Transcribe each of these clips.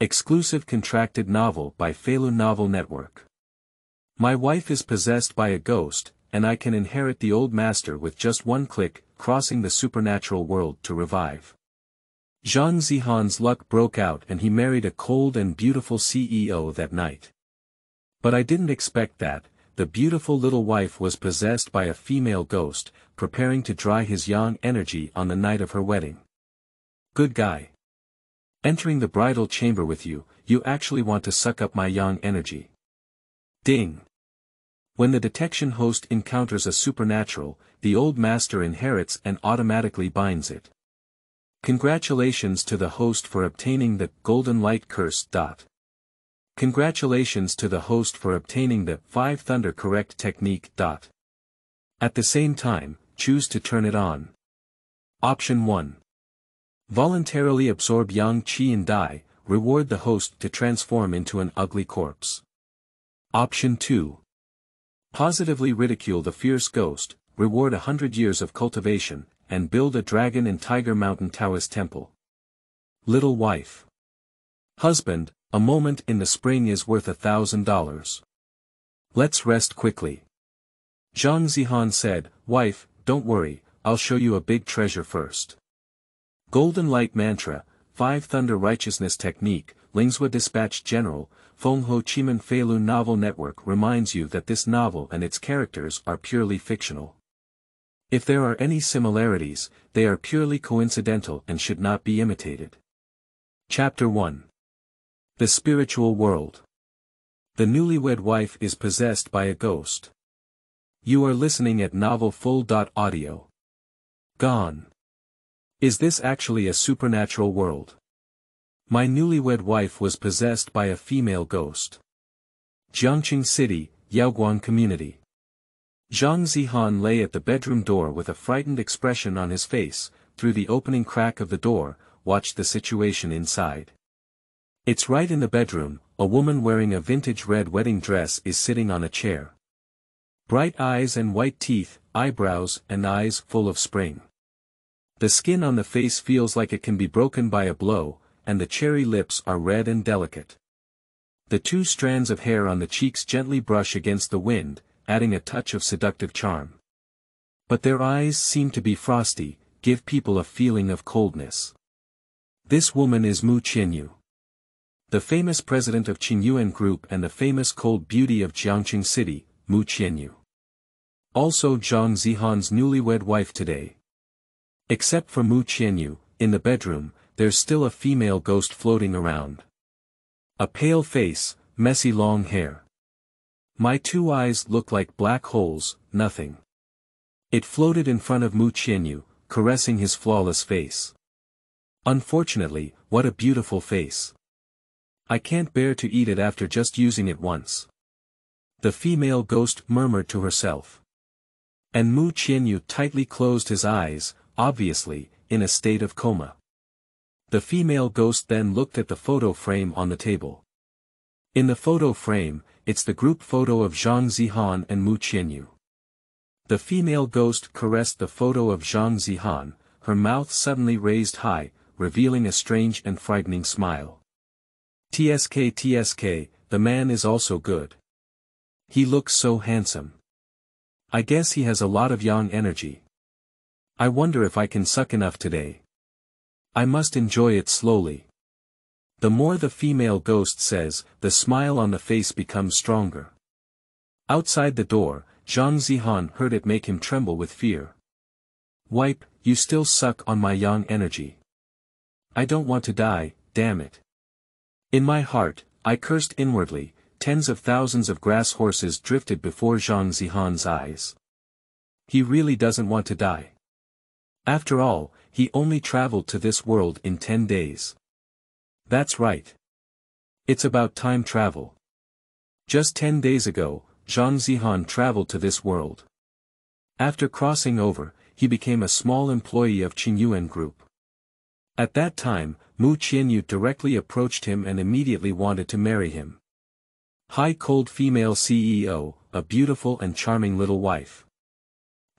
Exclusive contracted novel by Feilu Novel Network. My wife is possessed by a ghost, and I can inherit the old master with just one click, crossing the supernatural world to revive. Zhang Zihan's luck broke out and he married a cold and beautiful CEO that night. But I didn't expect that. The beautiful little wife was possessed by a female ghost, preparing to dry his yang energy on the night of her wedding. Good guy. Entering the bridal chamber with you, you actually want to suck up my yang energy. Ding. When the detection host encounters a supernatural, the old master inherits and automatically binds it. Congratulations to the host for obtaining the golden light curse. Congratulations to the host for obtaining the 5 thunder correct technique. At the same time, choose to turn it on. Option 1. Voluntarily absorb yang qi and dai, reward the host to transform into an ugly corpse. Option 2. Positively ridicule the fierce ghost, reward 100 years of cultivation, and build a dragon and tiger mountain Taoist temple. Little wife. Husband, a moment in the spring is worth $1,000. Let's rest quickly. Zhang Zihan said, wife, don't worry, I'll show you a big treasure first. Golden Light Mantra, 5 Thunder Righteousness Technique, Lingzuo Dispatch General, Fenghou QimenFeilu Novel Network reminds you that this novel and its characters are purely fictional. If there are any similarities, they are purely coincidental and should not be imitated. Chapter 1. The Spiritual World. The newlywed wife is possessed by a ghost. You are listening at novelfull.audio. Gone. Is this actually a supernatural world? My newlywed wife was possessed by a female ghost. Jiangqing City, Yaoguang Community. Zhang Zihan lay at the bedroom door with a frightened expression on his face, through the opening crack of the door, watched the situation inside. It's right in the bedroom, a woman wearing a vintage red wedding dress is sitting on a chair. Bright eyes and white teeth, eyebrows and eyes full of spring. The skin on the face feels like it can be broken by a blow, and the cherry lips are red and delicate. The 2 strands of hair on the cheeks gently brush against the wind, adding a touch of seductive charm. But their eyes seem to be frosty, give people a feeling of coldness. This woman is Qianyu, the famous president of Qianyu Group and the famous cold beauty of Jiangqing City, Qianyu. Also Zhang Zihan's newlywed wife today. Except for Qianyu, in the bedroom, there's still a female ghost floating around. A pale face, messy long hair. My 2 eyes look like black holes, nothing. It floated in front of Qianyu, caressing his flawless face. Unfortunately, what a beautiful face. I can't bear to eat it after just using it once. The female ghost murmured to herself. And Qianyu tightly closed his eyes, obviously, in a state of coma. The female ghost then looked at the photo frame on the table. In the photo frame, it's the group photo of Zhang Zihan and Qianyu. The female ghost caressed the photo of Zhang Zihan, her mouth suddenly raised high, revealing a strange and frightening smile. TSK, the man is also good. He looks so handsome. I guess he has a lot of yang energy. I wonder if I can suck enough today. I must enjoy it slowly. The more the female ghost says, the smile on the face becomes stronger. Outside the door, Zhang Zihan heard it make him tremble with fear. Wipe, you still suck on my yang energy. I don't want to die, damn it. In my heart, I cursed inwardly, tens of thousands of grass horses drifted before Zhang Zihan's eyes. He really doesn't want to die. After all, he only traveled to this world in 10 days. That's right. It's about time travel. Just 10 days ago, Zhang Zihan traveled to this world. After crossing over, he became a small employee of Qianyu Group. At that time, Qianyu directly approached him and immediately wanted to marry him. High cold female CEO, a beautiful and charming little wife.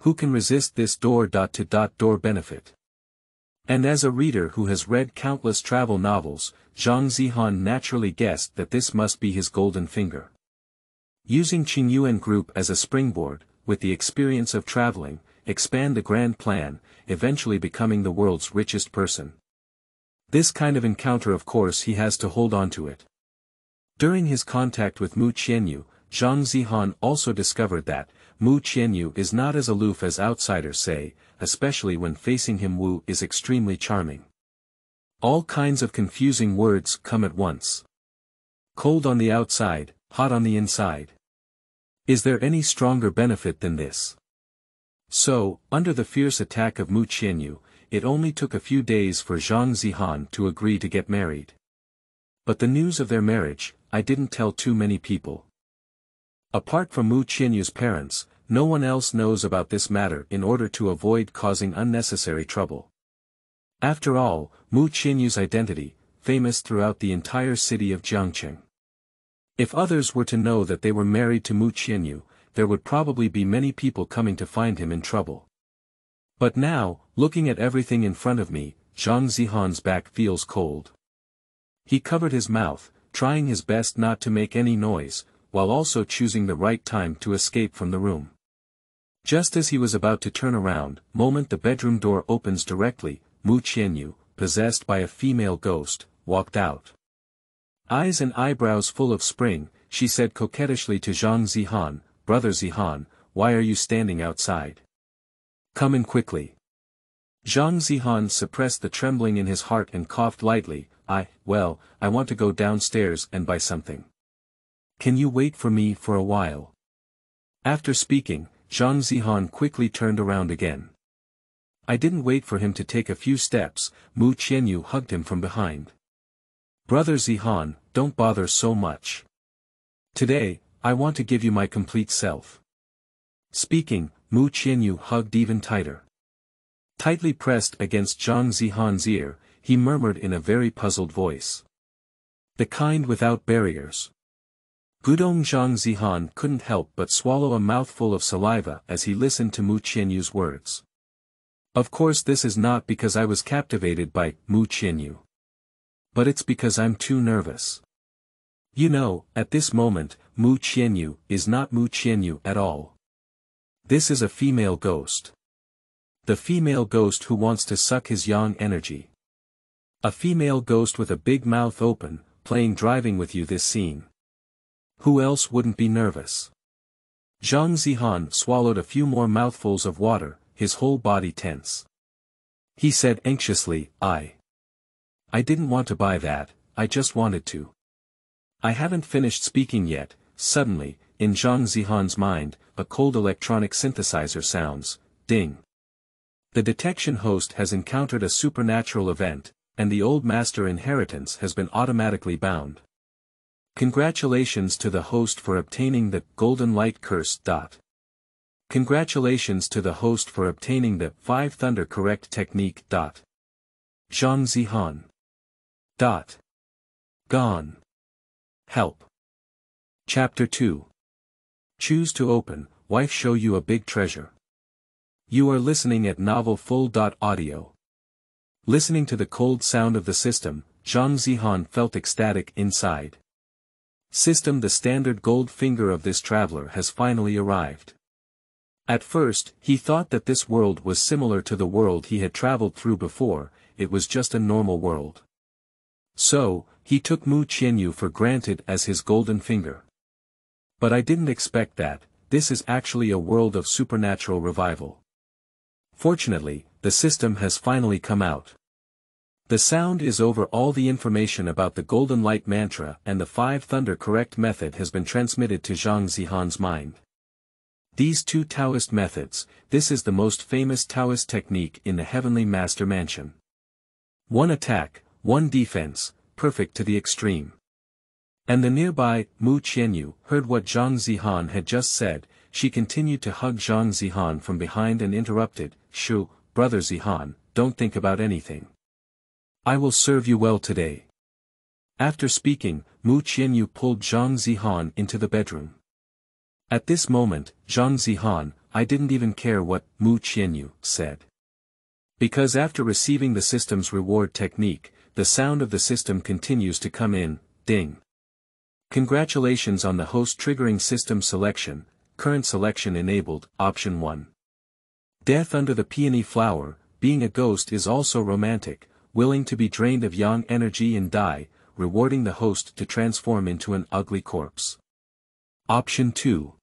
Who can resist this door-to-door benefit? And as a reader who has read countless travel novels, Zhang Zihan naturally guessed that this must be his golden finger. Using Qianyu group as a springboard, with the experience of traveling, expand the grand plan, eventually becoming the world's richest person. This kind of encounter, of course, he has to hold on to it. During his contact with Mu Qianyu, Zhang Zihan also discovered that Mu Qianyu is not as aloof as outsiders say, especially when facing him. Wu is extremely charming. All kinds of confusing words come at once. Cold on the outside, hot on the inside. Is there any stronger benefit than this? So, under the fierce attack of Mu Qianyu, it only took a few days for Zhang Zihan to agree to get married. But the news of their marriage, I didn't tell too many people. Apart from Mu Qianyu's parents, no one else knows about this matter in order to avoid causing unnecessary trouble. After all, Mu Qianyu's identity, famous throughout the entire city of Jiangcheng. If others were to know that they were married to Mu Qianyu, there would probably be many people coming to find him in trouble. But now, looking at everything in front of me, Zhang Zihan's back feels cold. He covered his mouth, trying his best not to make any noise, while also choosing the right time to escape from the room. Just as he was about to turn around, the bedroom door opens directly. Mu Qianyu, possessed by a female ghost, walked out. Eyes and eyebrows full of spring, she said coquettishly to Zhang Zihan, "Brother Zihan, why are you standing outside? Come in quickly." Zhang Zihan suppressed the trembling in his heart and coughed lightly. I want to go downstairs and buy something. Can you wait for me for a while?" After speaking, Zhang Zihan quickly turned around again. I didn't wait for him to take a few steps. Mu Qianyu hugged him from behind. "Brother Zihan, don't bother so much. Today, I want to give you my complete self." Speaking, Mu Qianyu hugged even tighter. Tightly pressed against Zhang Zihan's ear, he murmured in a very puzzled voice. "The kind without barriers." Gudong Zhang Zihan couldn't help but swallow a mouthful of saliva as he listened to Mu Qianyu's words. Of course, this is not because I was captivated by Mu Qianyu. But it's because I'm too nervous. You know, at this moment, Mu Qianyu is not Mu Qianyu at all. This is a female ghost. The female ghost who wants to suck his yang energy. A female ghost with a big mouth open, playing driving with you this scene. Who else wouldn't be nervous? Zhang Zihan swallowed a few more mouthfuls of water, his whole body tense. He said anxiously, I didn't want to buy that, I just wanted to. I haven't finished speaking yet. Suddenly, in Zhang Zihan's mind, a cold electronic synthesizer sounds, ding. The detection host has encountered a supernatural event, and the old master inheritance has been automatically bound. Congratulations to the host for obtaining the golden light curse. Congratulations to the host for obtaining the 5 thunder correct technique. Zhang Zihan. Gone. Help. Chapter 2. Choose to open, wife show you a big treasure. You are listening at novel full.audio. Listening to the cold sound of the system, Zhang Zihan felt ecstatic inside. System, the standard gold finger of this traveler has finally arrived. At first, he thought that this world was similar to the world he had traveled through before, it was just a normal world. So, he took Mu Qianyu for granted as his golden finger. But I didn't expect that. This is actually a world of supernatural revival. Fortunately, the system has finally come out. The sound is over. All the information about the golden light mantra and the 5 thunder correct method has been transmitted to Zhang Zihan's mind. These 2 Taoist methods, this is the most famous Taoist technique in the heavenly master mansion. 1 attack, 1 defense, perfect to the extreme. And the nearby, Mu Qianyu, heard what Zhang Zihan had just said. She continued to hug Zhang Zihan from behind and interrupted, "Shoo, brother Zihan, don't think about anything. I will serve you well today." After speaking, Mu Qianyu pulled Zhang Zihan into the bedroom. At this moment, Zhang Zihan, I didn't even care what Mu Qianyu said. Because after receiving the system's reward technique, the sound of the system continues to come in, ding. Congratulations on the host triggering system selection, current selection enabled, option 1. Death under the peony flower, being a ghost is also romantic, willing to be drained of yang energy and die, rewarding the host to transform into an ugly corpse. Option 2.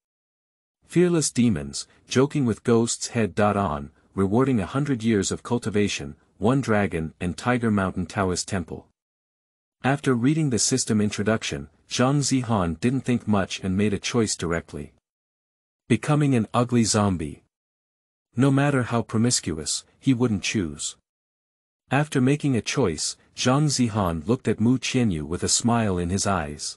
Fearless demons, joking with ghosts head on, rewarding 100 years of cultivation, 1 dragon and Tiger Mountain Taoist temple. After reading the system introduction, Zhang Zihan didn't think much and made a choice directly. Becoming an ugly zombie. No matter how promiscuous, he wouldn't choose. After making a choice, Zhang Zihan looked at Mu Qianyu with a smile in his eyes.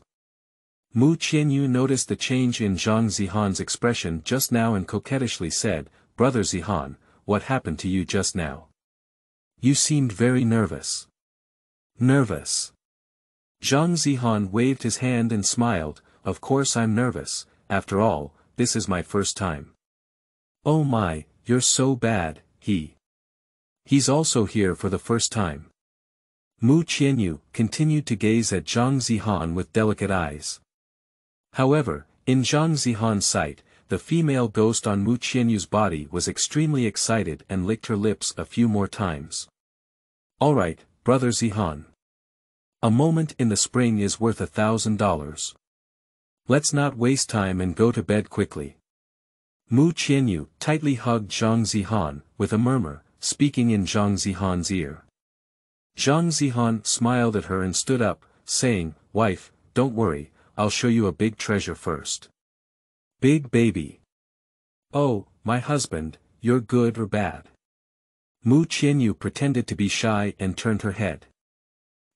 Mu Qianyu noticed the change in Zhang Zihan's expression just now and coquettishly said, "Brother Zihan, what happened to you just now? You seemed very nervous." Nervous? Zhang Zihan waved his hand and smiled, "Of course I'm nervous, after all, this is my first time." "Oh my, you're so bad," He's also here for the first time. Mu Qianyu continued to gaze at Zhang Zihan with delicate eyes. However, in Zhang Zihan's sight, the female ghost on Mu Qianyu's body was extremely excited and licked her lips a few more times. "Alright, Brother Zihan. A moment in the spring is worth $1,000. Let's not waste time and go to bed quickly." Mu Qianyu tightly hugged Zhang Zihan, with a murmur, speaking in Zhang Zihan's ear. Zhang Zihan smiled at her and stood up, saying, "Wife, don't worry, I'll show you a big treasure first." "Big baby. Oh, my husband, you're good or bad?" Mu Qianyu pretended to be shy and turned her head.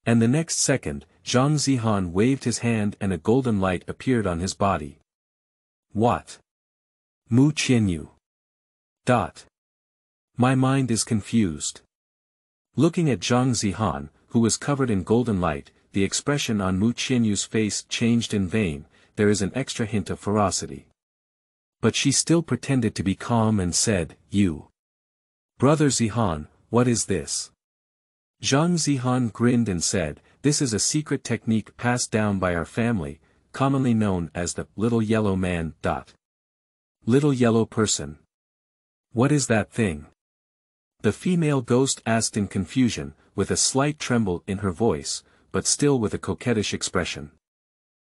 And the next second, Zhang Zihan waved his hand and a golden light appeared on his body. "What? Mu Qianyu. My mind is confused." Looking at Zhang Zihan, who was covered in golden light, the expression on Mu Qianyu's face changed in vain, there is an extra hint of ferocity. But she still pretended to be calm and said, "You. Brother Zihan, what is this?" Zhang Zihan grinned and said, "This is a secret technique passed down by our family, commonly known as the little yellow man. Little yellow person. What is that thing?" The female ghost asked in confusion, with a slight tremble in her voice, but still with a coquettish expression.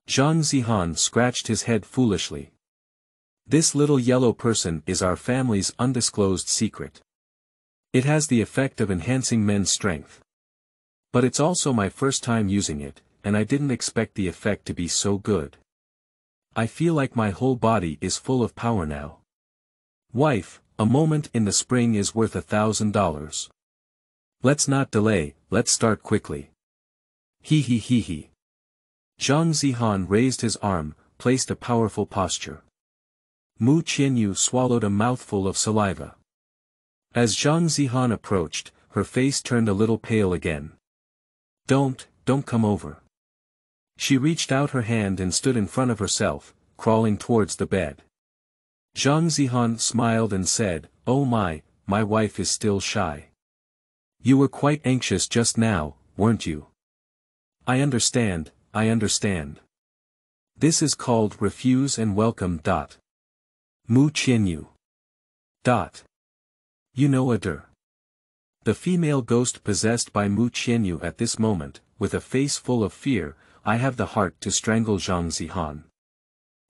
Zhang Zihan scratched his head foolishly. "This little yellow person is our family's undisclosed secret. It has the effect of enhancing men's strength. But it's also my first time using it, and I didn't expect the effect to be so good. I feel like my whole body is full of power now. Wife, a moment in the spring is worth $1,000. Let's not delay, let's start quickly." He. Zhang Zihan raised his arm, placed a powerful posture. Mu Qianyu swallowed a mouthful of saliva. As Zhang Zihan approached, her face turned a little pale again. Don't come over." She reached out her hand and stood in front of herself, crawling towards the bed. Zhang Zihan smiled and said, "Oh my wife is still shy. You were quite anxious just now, weren't you?" I understand. This is called refuse and welcome. Mu Qianyu. You know adore. The female ghost possessed by Mu Qianyu at this moment, with a face full of fear, "I have the heart to strangle Zhang Zihan.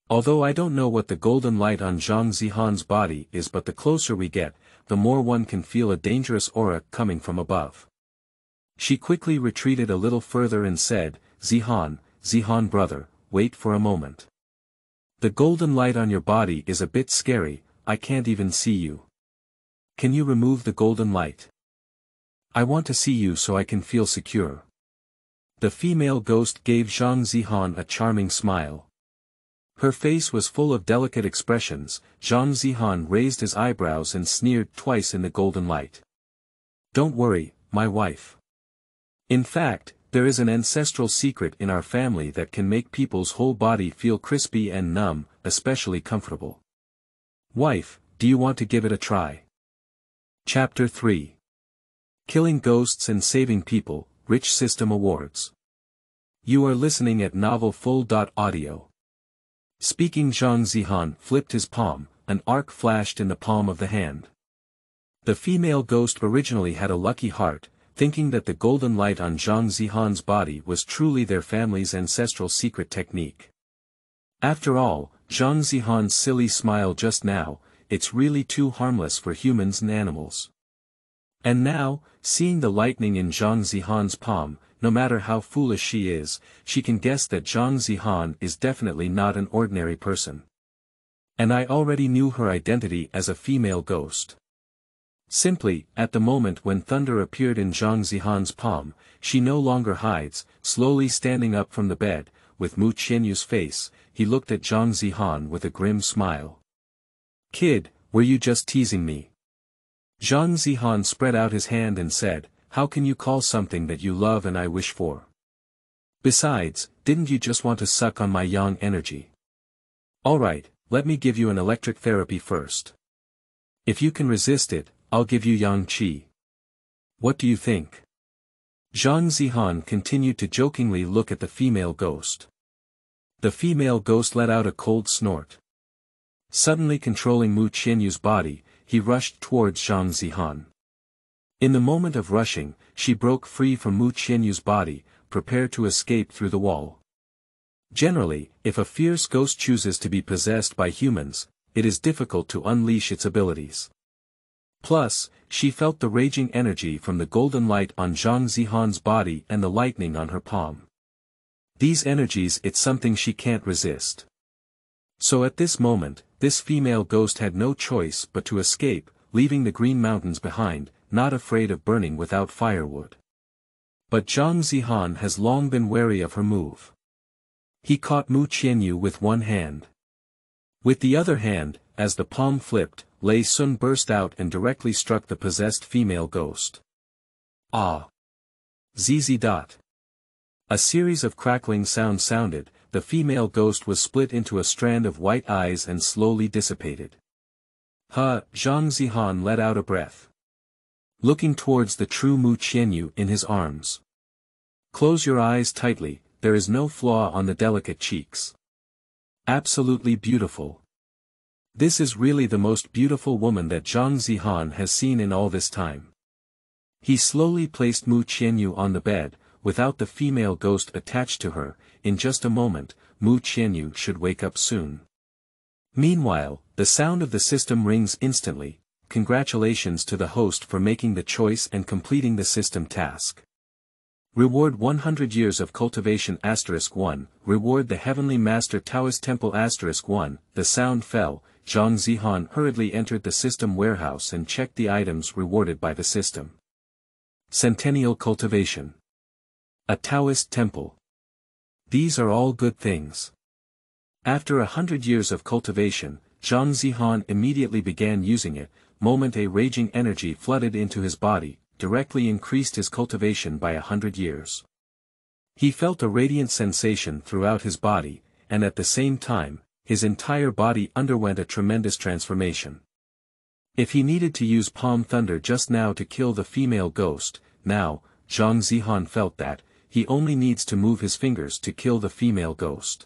Although I don't know what the golden light on Zhang Zihan's body is, but the closer we get, the more one can feel a dangerous aura coming from above." She quickly retreated a little further and said, Zihan brother, wait for a moment. The golden light on your body is a bit scary, I can't even see you. Can you remove the golden light? I want to see you so I can feel secure." The female ghost gave Zhang Zihan a charming smile. Her face was full of delicate expressions. Zhang Zihan raised his eyebrows and sneered twice in the golden light. "Don't worry, my wife. In fact, there is an ancestral secret in our family that can make people's whole body feel crispy and numb, especially comfortable. Wife, do you want to give it a try?" Chapter 3. Killing Ghosts and Saving People, Rich System Awards. You are listening at Novel Full.audio. Speaking. Zhang Zihan flipped his palm, an arc flashed in the palm of the hand. The female ghost originally had a lucky heart, thinking that the golden light on Zhang Zihan's body was truly their family's ancestral secret technique. After all, Zhang Zihan's silly smile just now, it's really too harmless for humans and animals. And now, seeing the lightning in Zhang Zihan's palm, no matter how foolish she is, she can guess that Zhang Zihan is definitely not an ordinary person. And I already knew her identity as a female ghost. Simply, at the moment when thunder appeared in Zhang Zihan's palm, she no longer hides. Slowly standing up from the bed, with Mu Qianyu's face, he looked at Zhang Zihan with a grim smile. "Kid, were you just teasing me?" Zhang Zihan spread out his hand and said, "How can you call something that you love and I wish for? Besides, didn't you just want to suck on my yang energy? Alright, let me give you an electric therapy first. If you can resist it, I'll give you yang qi. What do you think?" Zhang Zihan continued to jokingly look at the female ghost. The female ghost let out a cold snort. Suddenly controlling Mu Qianyu's body, he rushed towards Zhang Zihan. In the moment of rushing, she broke free from Mu Qianyu's body, prepared to escape through the wall. Generally, if a fierce ghost chooses to be possessed by humans, it is difficult to unleash its abilities. Plus, she felt the raging energy from the golden light on Zhang Zihan's body and the lightning on her palm. These energies, it's something she can't resist. So at this moment, this female ghost had no choice but to escape, leaving the green mountains behind, not afraid of burning without firewood. But Zhang Zihan has long been wary of her move. He caught Mu Qianyu with one hand. With the other hand, as the palm flipped, Lei Sun burst out and directly struck the possessed female ghost. Ah! ZZ. A series of crackling sounds sounded, the female ghost was split into a strand of white eyes and slowly dissipated. Zhang Zihan let out a breath. Looking towards the true Mu Qianyu in his arms. "Close your eyes tightly, there is no flaw on the delicate cheeks. Absolutely beautiful. This is really the most beautiful woman that Zhang Zihan has seen in all this time." He slowly placed Mu Qianyu on the bed, without the female ghost attached to her. In just a moment, Mu Qianyu should wake up soon. Meanwhile, the sound of the system rings instantly. Congratulations to the host for making the choice and completing the system task. Reward 100 years of cultivation *1, reward the Heavenly Master Taoist Temple *1, the sound fell. Zhang Zihan hurriedly entered the system warehouse and checked the items rewarded by the system. Centennial cultivation. A Taoist temple. These are all good things. After 100 years of cultivation, Zhang Zihan immediately began using it. Moment a raging energy flooded into his body, directly increased his cultivation by 100 years. He felt a radiant sensation throughout his body, and at the same time, his entire body underwent a tremendous transformation. If he needed to use palm thunder just now to kill the female ghost, now, Zhang Zihan felt that, he only needs to move his fingers to kill the female ghost.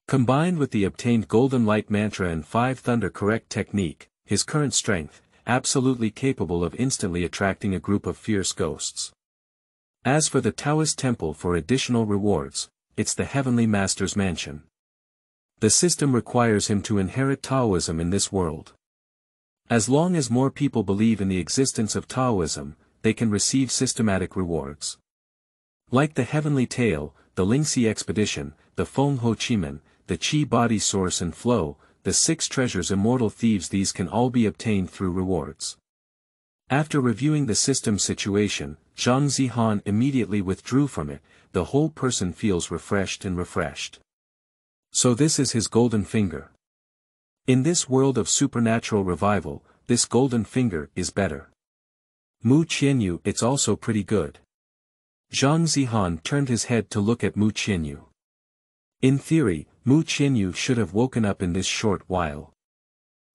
Combined with the obtained golden light mantra and 5 thunder correct technique, his current strength, absolutely capable of instantly attracting a group of fierce ghosts. As for the Taoist temple for additional rewards, it's the Heavenly Master's mansion. The system requires him to inherit Taoism in this world. As long as more people believe in the existence of Taoism, they can receive systematic rewards. Like the Heavenly Tale, the Lingxi Expedition, the Fenghou Qimen, the Qi Body Source and Flow, the 6 treasures immortal thieves, these can all be obtained through rewards. After reviewing the system situation, Zhang Zihan immediately withdrew from it. The whole person feels refreshed and refreshed. So this is his golden finger. In this world of supernatural revival, this golden finger is better. Mu Qianyu, it's also pretty good. Zhang Zihan turned his head to look at Mu Qianyu. In theory, Mu Qianyu should have woken up in this short while.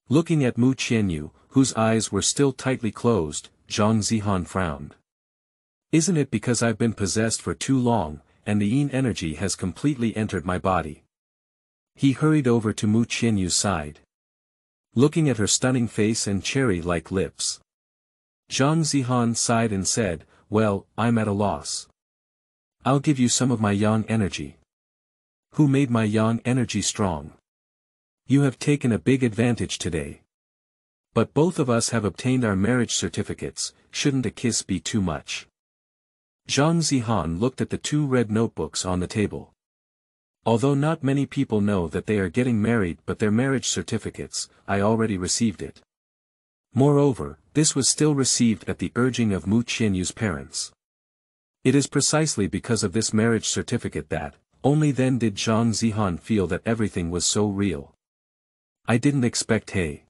Looking at Mu Qianyu, whose eyes were still tightly closed, Zhang Zihan frowned. Isn't it because I've been possessed for too long, and the yin energy has completely entered my body? He hurried over to Mu Qianyu's side, looking at her stunning face and cherry-like lips. Zhang Zihan sighed and said, "Well, I'm at a loss. I'll give you some of my yang energy." "Who made my yang energy strong? You have taken a big advantage today. But both of us have obtained our marriage certificates, shouldn't a kiss be too much?" Zhang Zihan looked at the two red notebooks on the table. "Although not many people know that they are getting married, but their marriage certificates, I already received it. Moreover, this was still received at the urging of Mu Qianyu's parents. It is precisely because of this marriage certificate that, only then did Zhang Zihan feel that everything was so real. I didn't expect hey."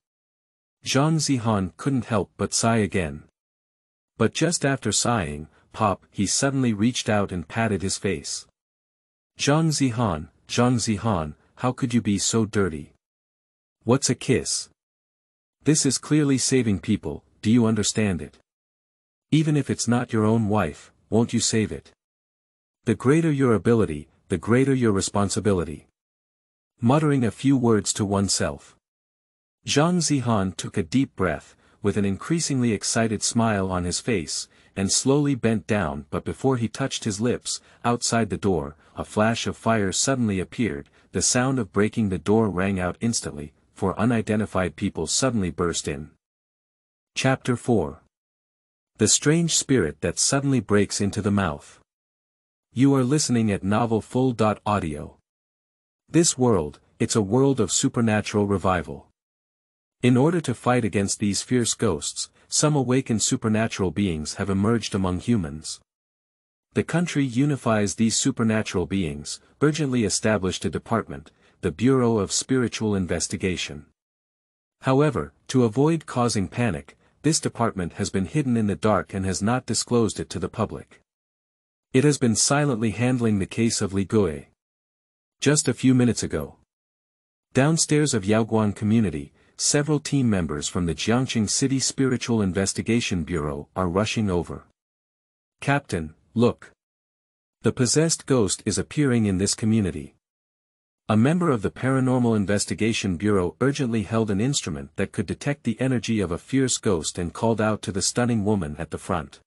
Zhang Zihan couldn't help but sigh again. But just after sighing, pop, he suddenly reached out and patted his face. Zhang Zihan, how could you be so dirty? What's a kiss? This is clearly saving people, do you understand it? Even if it's not your own wife, won't you save it? The greater your ability, the greater your responsibility. Muttering a few words to oneself, Zhang Zihan took a deep breath, with an increasingly excited smile on his face, and slowly bent down, but before he touched his lips, outside the door, a flash of fire suddenly appeared, the sound of breaking the door rang out instantly, for unidentified people suddenly burst in. Chapter 4. The Strange Spirit That Suddenly Breaks into the Mouth. You are listening at novelfull.audio. This world, it's a world of supernatural revival. In order to fight against these fierce ghosts, some awakened supernatural beings have emerged among humans. The country unifies these supernatural beings, urgently established a department, the Bureau of Spiritual Investigation. However, to avoid causing panic, this department has been hidden in the dark and has not disclosed it to the public. It has been silently handling the case of Yuwei. Just a few minutes ago, downstairs of Yaoguan community, several team members from the Jiangqing City Spiritual Investigation Bureau are rushing over. "Captain, look. The possessed ghost is appearing in this community." A member of the Paranormal Investigation Bureau urgently held an instrument that could detect the energy of a fierce ghost and called out to the stunning woman at the front.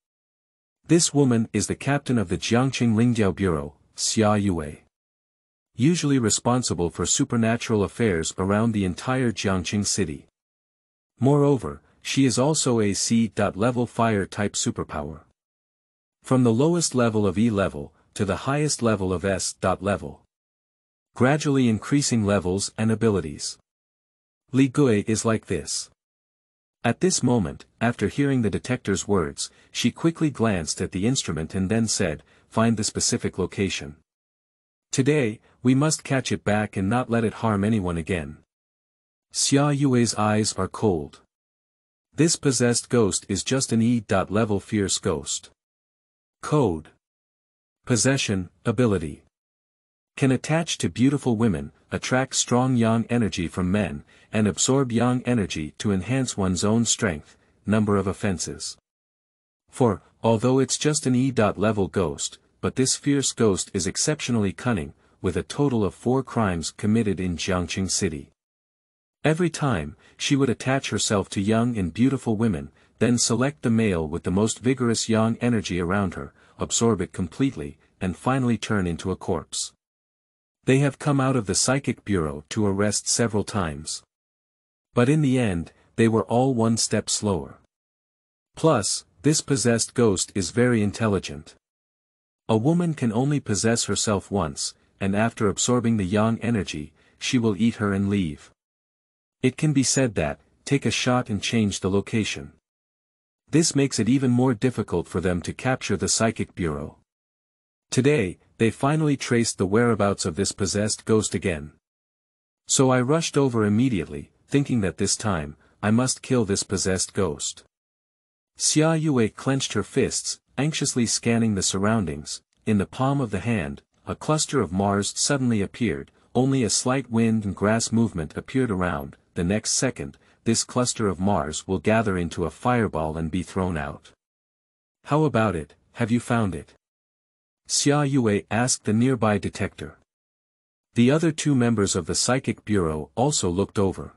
This woman is the captain of the Jiangqing Lingzuo Bureau, Yuwei. Usually responsible for supernatural affairs around the entire Jiangqing city. Moreover, she is also a C-level fire-type superpower. From the lowest level of E-level, to the highest level of S-level. Gradually increasing levels and abilities. Yuwei is like this. At this moment, after hearing the detector's words, she quickly glanced at the instrument and then said, "Find the specific location. Today, we must catch it back and not let it harm anyone again." Yuwei's eyes are cold. This possessed ghost is just an E-level fierce ghost. Code. Possession, ability. Can attach to beautiful women, attract strong yang energy from men, and absorb yang energy to enhance one's own strength, number of offenses. For, although it's just an E-level ghost, but this fierce ghost is exceptionally cunning, with a total of 4 crimes committed in Jiangqing City. Every time, she would attach herself to young and beautiful women, then select the male with the most vigorous yang energy around her, absorb it completely, and finally turn into a corpse. They have come out of the Psychic Bureau to arrest several times. But in the end, they were all one step slower. Plus, this possessed ghost is very intelligent. A woman can only possess herself once, and after absorbing the yang energy, she will eat her and leave. It can be said that, take a shot and change the location. This makes it even more difficult for them to capture the Psychic Bureau. Today, they finally traced the whereabouts of this possessed ghost again. So I rushed over immediately, thinking that this time, I must kill this possessed ghost. Yuwei clenched her fists, anxiously scanning the surroundings. In the palm of the hand, a cluster of Mars suddenly appeared, only a slight wind and grass movement appeared around. The next second, this cluster of Mars will gather into a fireball and be thrown out. How about it, have you found it? Xia Yuwei asked the nearby detector. The other two members of the psychic bureau also looked over.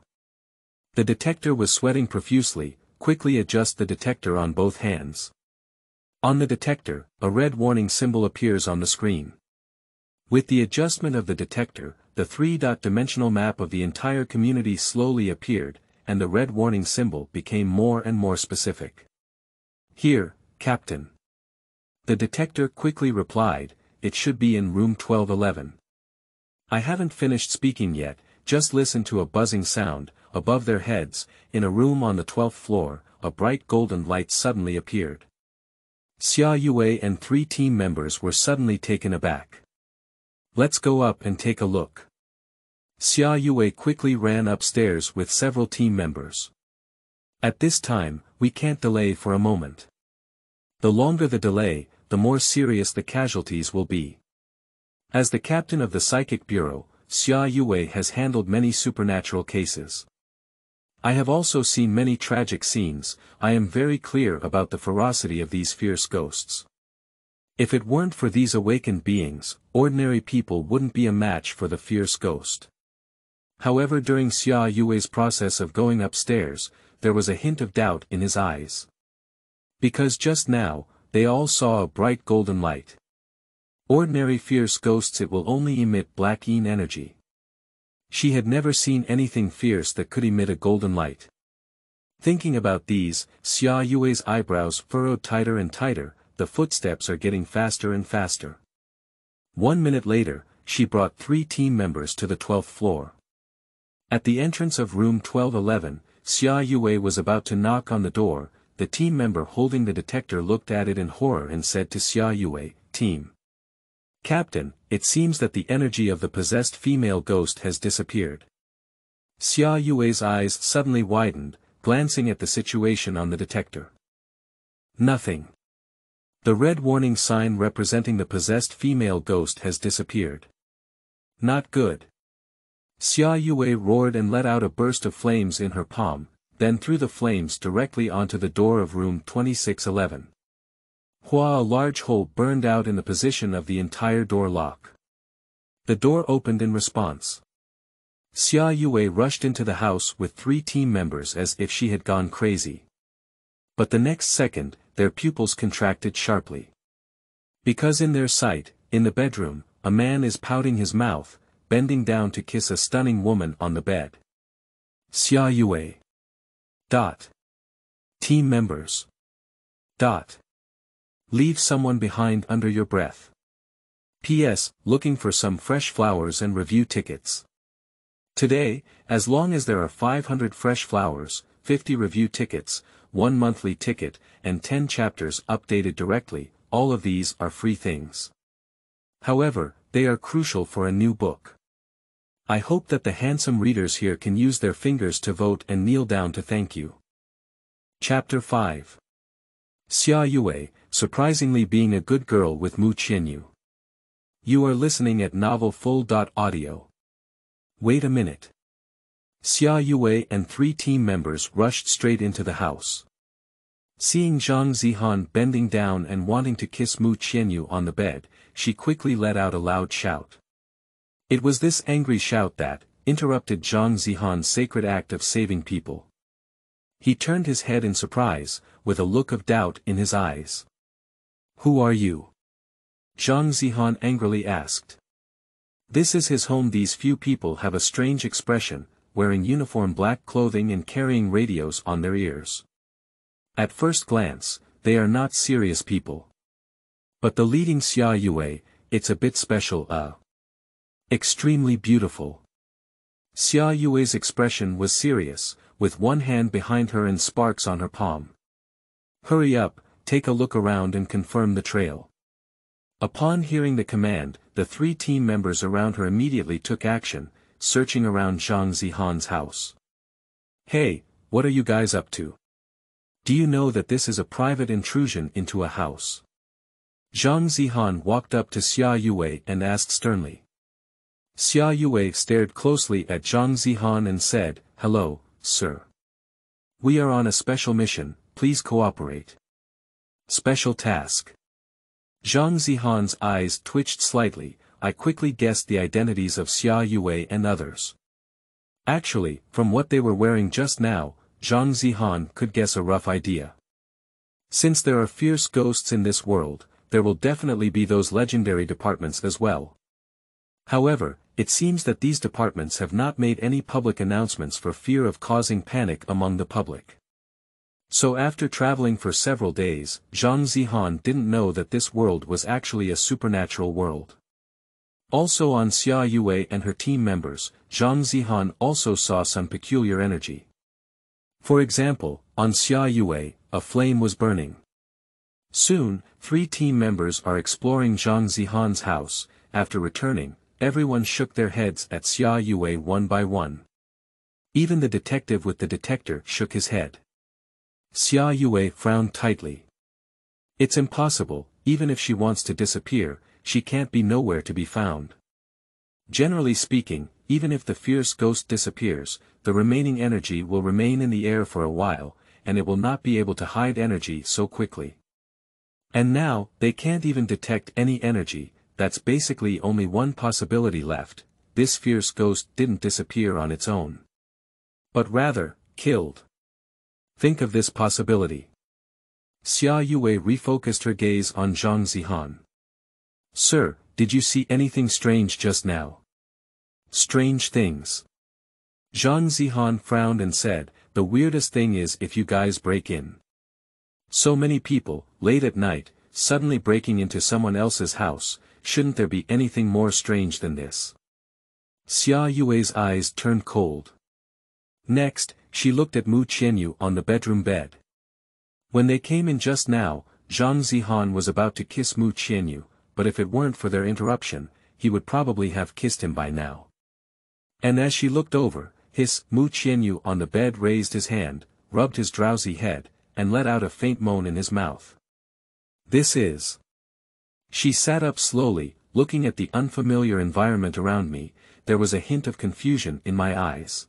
The detector was sweating profusely. Quickly adjust the detector on both hands. On the detector, a red warning symbol appears on the screen. With the adjustment of the detector, the three-dimensional map of the entire community slowly appeared, and the red warning symbol became more and more specific. Here, Captain. The detector quickly replied, it should be in room 1211. I haven't finished speaking yet, just listen to a buzzing sound. Above their heads, in a room on the 12th floor, a bright golden light suddenly appeared. Xia Yuwei and 3 team members were suddenly taken aback. Let's go up and take a look. Xia Yuwei quickly ran upstairs with several team members. At this time, we can't delay for a moment. The longer the delay, the more serious the casualties will be. As the captain of the Psychic Bureau, Xia Yuwei has handled many supernatural cases. I have also seen many tragic scenes. I am very clear about the ferocity of these fierce ghosts. If it weren't for these awakened beings, ordinary people wouldn't be a match for the fierce ghost. However, during Xia Yuwei's process of going upstairs, there was a hint of doubt in his eyes. Because just now, they all saw a bright golden light. Ordinary fierce ghosts, it will only emit black yin energy. She had never seen anything fierce that could emit a golden light. Thinking about these, Xia Yuwei's eyebrows furrowed tighter and tighter. The footsteps are getting faster and faster. 1 minute later, she brought 3 team members to the 12th floor. At the entrance of room 1211, Xia Yuwei was about to knock on the door. The team member holding the detector looked at it in horror and said to Xia Yuwei, Team Captain, it seems that the energy of the possessed female ghost has disappeared. Xia Yuwei's eyes suddenly widened, glancing at the situation on the detector. Nothing. The red warning sign representing the possessed female ghost has disappeared. Not good. Xia Yuwei roared and let out a burst of flames in her palm, then threw the flames directly onto the door of room 2611. A large hole burned out in the position of the entire door lock. The door opened in response. Xia Yuwei rushed into the house with 3 team members as if she had gone crazy. But the next second, their pupils contracted sharply. Because in their sight, in the bedroom, a man is pouting his mouth, bending down to kiss a stunning woman on the bed. Xia Yuwei. Team members. Leave someone behind under your breath. P.S. Looking for some fresh flowers and review tickets. Today, as long as there are 500 fresh flowers, 50 review tickets, 1 monthly ticket, and 10 chapters updated directly, all of these are free things. However, they are crucial for a new book. I hope that the handsome readers here can use their fingers to vote and kneel down to thank you. Chapter 5. Xia Yuwei, surprisingly being a good girl with Mu Qianyu. You are listening at Novel Full.audio. Wait a minute. Xia Yuwei and 3 team members rushed straight into the house. Seeing Zhang Zihan bending down and wanting to kiss Mu Qianyu on the bed, she quickly let out a loud shout. It was this angry shout that interrupted Zhang Zihan's sacred act of saving people. He turned his head in surprise, with a look of doubt in his eyes. Who are you? Zhang Zihan angrily asked. This is his home. These few people have a strange expression, wearing uniform black clothing and carrying radios on their ears. At first glance, they are not serious people. But the leading Xia Yuwei, it's a bit special, extremely beautiful. Xia Yuwei's expression was serious, with one hand behind her and sparks on her palm. Hurry up, take a look around and confirm the trail. Upon hearing the command, the 3 team members around her immediately took action, searching around Zhang Zihan's house. Hey, what are you guys up to? Do you know that this is a private intrusion into a house? Zhang Zihan walked up to Xia Yuwei and asked sternly. Xia Yuwei stared closely at Zhang Zihan and said, Hello, sir. We are on a special mission, please cooperate. Special task. Zhang Zihan's eyes twitched slightly. I quickly guessed the identities of Xia Yuwei and others. Actually, from what they were wearing just now, Zhang Zihan could guess a rough idea. Since there are fierce ghosts in this world, there will definitely be those legendary departments as well. However, it seems that these departments have not made any public announcements for fear of causing panic among the public. So after traveling for several days, Zhang Zihan didn't know that this world was actually a supernatural world. Also on Xia Yuwei and her team members, Zhang Zihan also saw some peculiar energy. For example, on Xia Yuwei, a flame was burning. Soon, 3 team members are exploring Zhang Zihan's house. After returning, everyone shook their heads at Xia Yuwei one by one. Even the detective with the detector shook his head. Xia Yuwei frowned tightly. It's impossible, even if she wants to disappear, she can't be nowhere to be found. Generally speaking, even if the fierce ghost disappears, the remaining energy will remain in the air for a while, and it will not be able to hide energy so quickly. And now, they can't even detect any energy. That's basically only one possibility left. This fierce ghost didn't disappear on its own, but rather, killed. Think of this possibility. Xia Yuwei refocused her gaze on Zhang Zihan. Sir, did you see anything strange just now? Strange things. Zhang Zihan frowned and said, the weirdest thing is if you guys break in. So many people, late at night, suddenly breaking into someone else's house, shouldn't there be anything more strange than this? Xia Yuwei's eyes turned cold. Next, she looked at Qianyu on the bedroom bed. When they came in just now, Zhang Zihan was about to kiss Qianyu, but if it weren't for their interruption, he would probably have kissed him by now. And as she looked over, Qianyu on the bed raised his hand, rubbed his drowsy head, and let out a faint moan in his mouth. This is. She sat up slowly, looking at the unfamiliar environment around me. There was a hint of confusion in my eyes.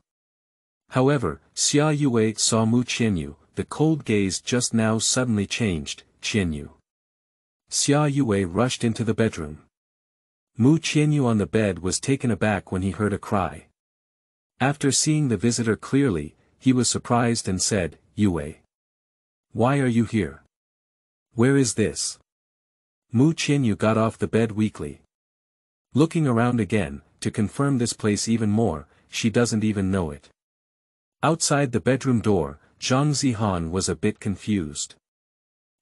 However, Xia Yuwei saw Qianyu, the cold gaze just now suddenly changed. Qianyu. Xia Yuwei rushed into the bedroom. Qianyu on the bed was taken aback when he heard a cry. After seeing the visitor clearly, he was surprised and said, Yuwei. Why are you here? Where is this? Qianyu got off the bed weakly. Looking around again, to confirm this place even more, she doesn't even know it. Outside the bedroom door, Zhang Zihan was a bit confused.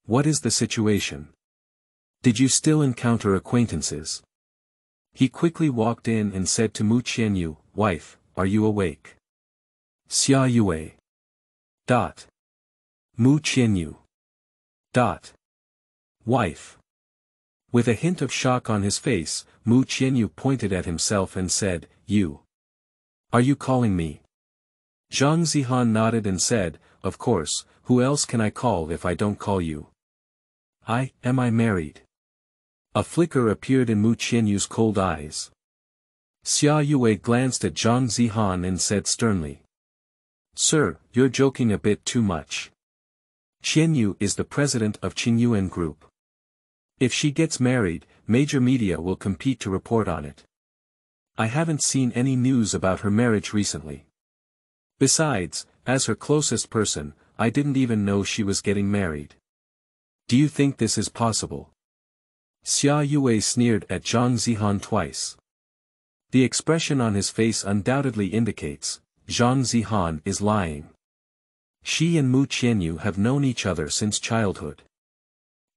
What is the situation? Did you still encounter acquaintances? He quickly walked in and said to Qianyu, wife, are you awake? Xia Yuwei. Qianyu. Wife. With a hint of shock on his face, Qianyu pointed at himself and said, You. Are you calling me? Zhang Zihan nodded and said, Of course, who else can I call if I don't call you? Am I married? A flicker appeared in Qianyu's cold eyes. Xia Yuwei glanced at Zhang Zihan and said sternly. Sir, you're joking a bit too much. Qianyu is the president of Qianyu Group. If she gets married, major media will compete to report on it. I haven't seen any news about her marriage recently. Besides, as her closest person, I didn't even know she was getting married. Do you think this is possible? Xia Yuwei sneered at Zhang Zihan twice. The expression on his face undoubtedly indicates, Zhang Zihan is lying. She and Qianyu have known each other since childhood.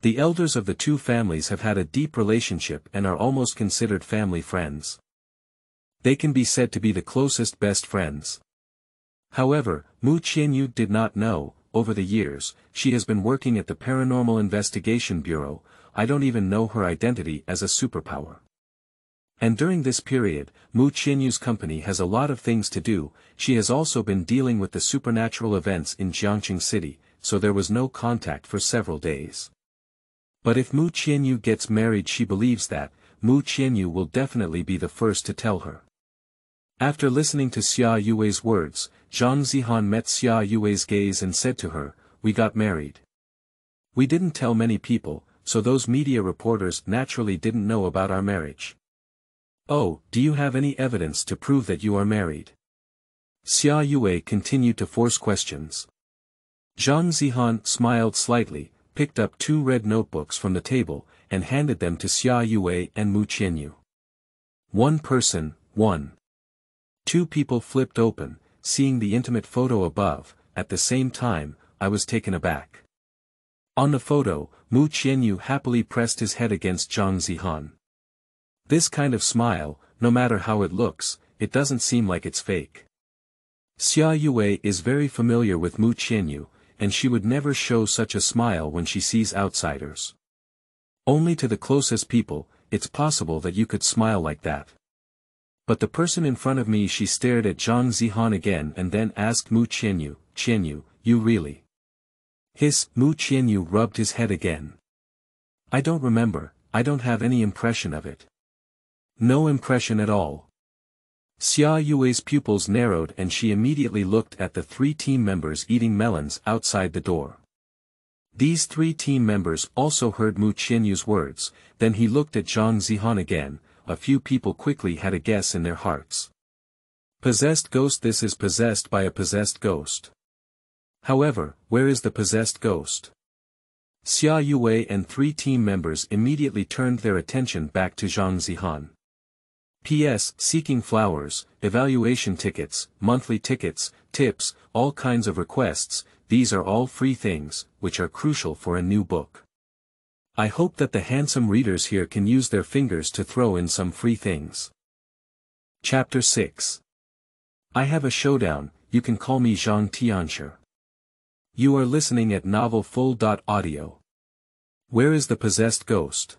The elders of the two families have had a deep relationship and are almost considered family friends. They can be said to be the closest best friends. However, Qianyu did not know, over the years, she has been working at the Paranormal Investigation Bureau. I don't even know her identity as a superpower. And during this period, Qianyu's company has a lot of things to do. She has also been dealing with the supernatural events in Jiangqing City, so there was no contact for several days. But if Qianyu gets married, she believes that, Qianyu will definitely be the first to tell her. After listening to Xia Yuwei's words, Zhang Zihan met Xia Yuwei's gaze and said to her, We got married. We didn't tell many people, so those media reporters naturally didn't know about our marriage. Oh, do you have any evidence to prove that you are married? Xia Yuwei continued to force questions. Zhang Zihan smiled slightly, picked up 2 red notebooks from the table, and handed them to Xia Yuwei and Mu Qianyu. One person, one. 2 people flipped open, seeing the intimate photo above. At the same time, I was taken aback. On the photo, Mu Qianyu happily pressed his head against Zhang Zihan. This kind of smile, no matter how it looks, it doesn't seem like it's fake. Xia Yuwei is very familiar with Mu Qianyu, and she would never show such a smile when she sees outsiders. Only to the closest people, it's possible that you could smile like that. But the person in front of me, she stared at Zhang Zihan again and then asked Mu Qianyu, "Qianyu, you really?" Mu Qianyu rubbed his head again. "I don't remember, I don't have any impression of it." "No impression at all." Xia Yuwei's pupils narrowed and she immediately looked at the 3 team members eating melons outside the door. These 3 team members also heard Mu Qianyu's words, then he looked at Zhang Zihan again. A few people quickly had a guess in their hearts. Possessed ghost. This is possessed by a possessed ghost. However, where is the possessed ghost? Xia Yuwei and 3 team members immediately turned their attention back to Zhang Zihan. P.S. Seeking flowers, evaluation tickets, monthly tickets, tips, all kinds of requests, these are all free things, which are crucial for a new book. I hope that the handsome readers here can use their fingers to throw in some free things. Chapter 6. I have a showdown, you can call me Zhang Tianshi. You are listening at Novel Full.audio. Where is the possessed ghost?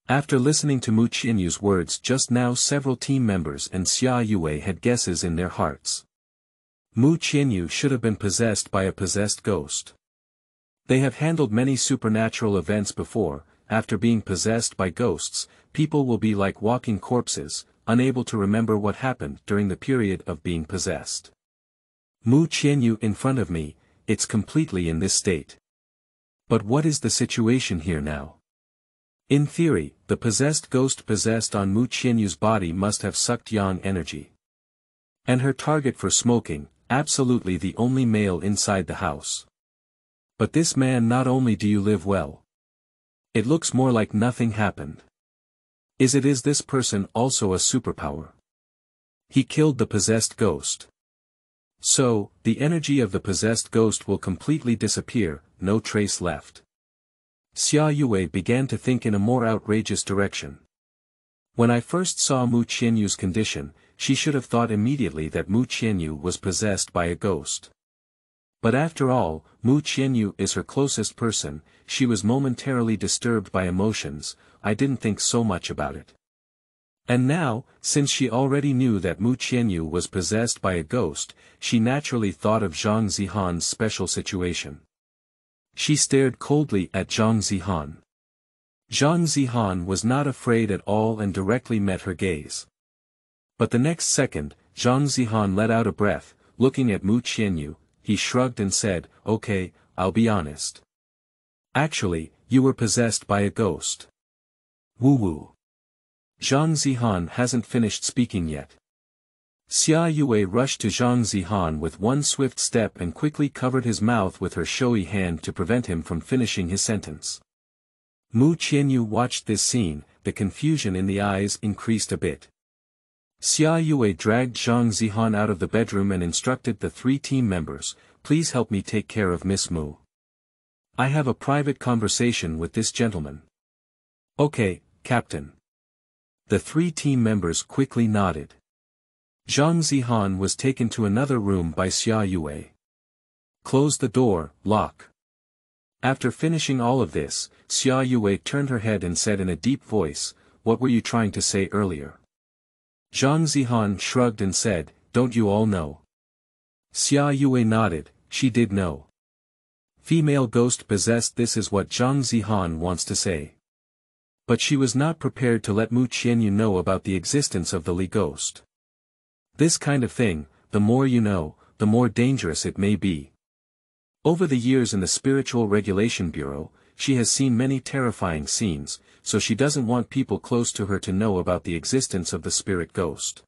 After listening to Mu Qianyu's words just now, several team members and Xia Yuwei had guesses in their hearts. Mu Qianyu should have been possessed by a possessed ghost. They have handled many supernatural events before. After being possessed by ghosts, people will be like walking corpses, unable to remember what happened during the period of being possessed. Mu Qianyu in front of me, it's completely in this state. But what is the situation here now? In theory, the possessed ghost possessed on Mu Qianyu's body must have sucked yang energy. And her target for smoking, absolutely the only male inside the house. But this man, not only do you live well. It looks more like nothing happened. Is this person also a superpower? He killed the possessed ghost. So, the energy of the possessed ghost will completely disappear, no trace left. Xia Yuwei began to think in a more outrageous direction. When I first saw Mu Qianyu's condition, she should have thought immediately that Mu Qianyu was possessed by a ghost. But after all, Mu Qianyu is her closest person, she was momentarily disturbed by emotions, I didn't think so much about it. And now, since she already knew that Mu Qianyu was possessed by a ghost, she naturally thought of Zhang Zihan's special situation. She stared coldly at Zhang Zihan. Zhang Zihan was not afraid at all and directly met her gaze. But the next second, Zhang Zihan let out a breath, looking at Mu Qianyu. He shrugged and said, "Okay, I'll be honest. Actually, you were possessed by a ghost." Woo-woo. Zhang Zihan hasn't finished speaking yet. Xia Yuwei rushed to Zhang Zihan with one swift step and quickly covered his mouth with her showy hand to prevent him from finishing his sentence. Mu Qianyu watched this scene, the confusion in the eyes increased a bit. Xia Yuwei dragged Zhang Zihan out of the bedroom and instructed the 3 team members, "Please help me take care of Miss Mu. I have a private conversation with this gentleman." "Okay, Captain." The 3 team members quickly nodded. Zhang Zihan was taken to another room by Xia Yuwei. "Close the door, lock." After finishing all of this, Xia Yuwei turned her head and said in a deep voice, "What were you trying to say earlier?" Zhang Zihan shrugged and said, "Don't you all know?" Xia Yuwei nodded, she did know. Female ghost possessed, this is what Zhang Zihan wants to say. But she was not prepared to let Mu Qianyu know about the existence of the Li ghost. This kind of thing, the more you know, the more dangerous it may be. Over the years in the Spiritual Regulation Bureau, she has seen many terrifying scenes, so she doesn't want people close to her to know about the existence of the spirit ghost.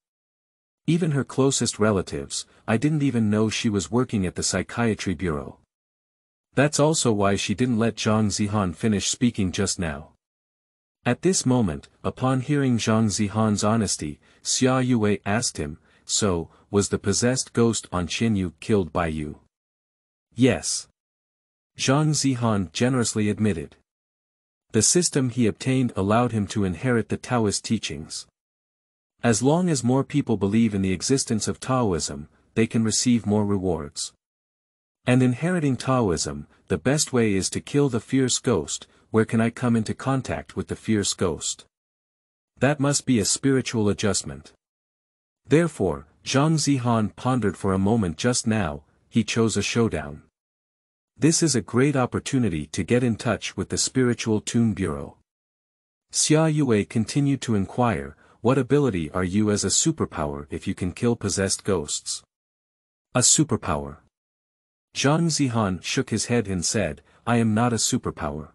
Even her closest relatives, I didn't even know she was working at the psychiatry bureau. That's also why she didn't let Zhang Zihan finish speaking just now. At this moment, upon hearing Zhang Zihan's honesty, Xia Yuwei asked him, "So, was the possessed ghost on Qianyu killed by you?" "Yes." Zhang Zihan generously admitted. The system he obtained allowed him to inherit the Taoist teachings. As long as more people believe in the existence of Taoism, they can receive more rewards. And inheriting Taoism, the best way is to kill the fierce ghost. Where can I come into contact with the fierce ghost? That must be a spiritual adjustment. Therefore, Zhang Zihan pondered for a moment just now, he chose a showdown. This is a great opportunity to get in touch with the Spiritual Tune Bureau. Xia Yuwei continued to inquire, "What ability are you as a superpower if you can kill possessed ghosts?" "A superpower." Zhang Zihan shook his head and said, "I am not a superpower."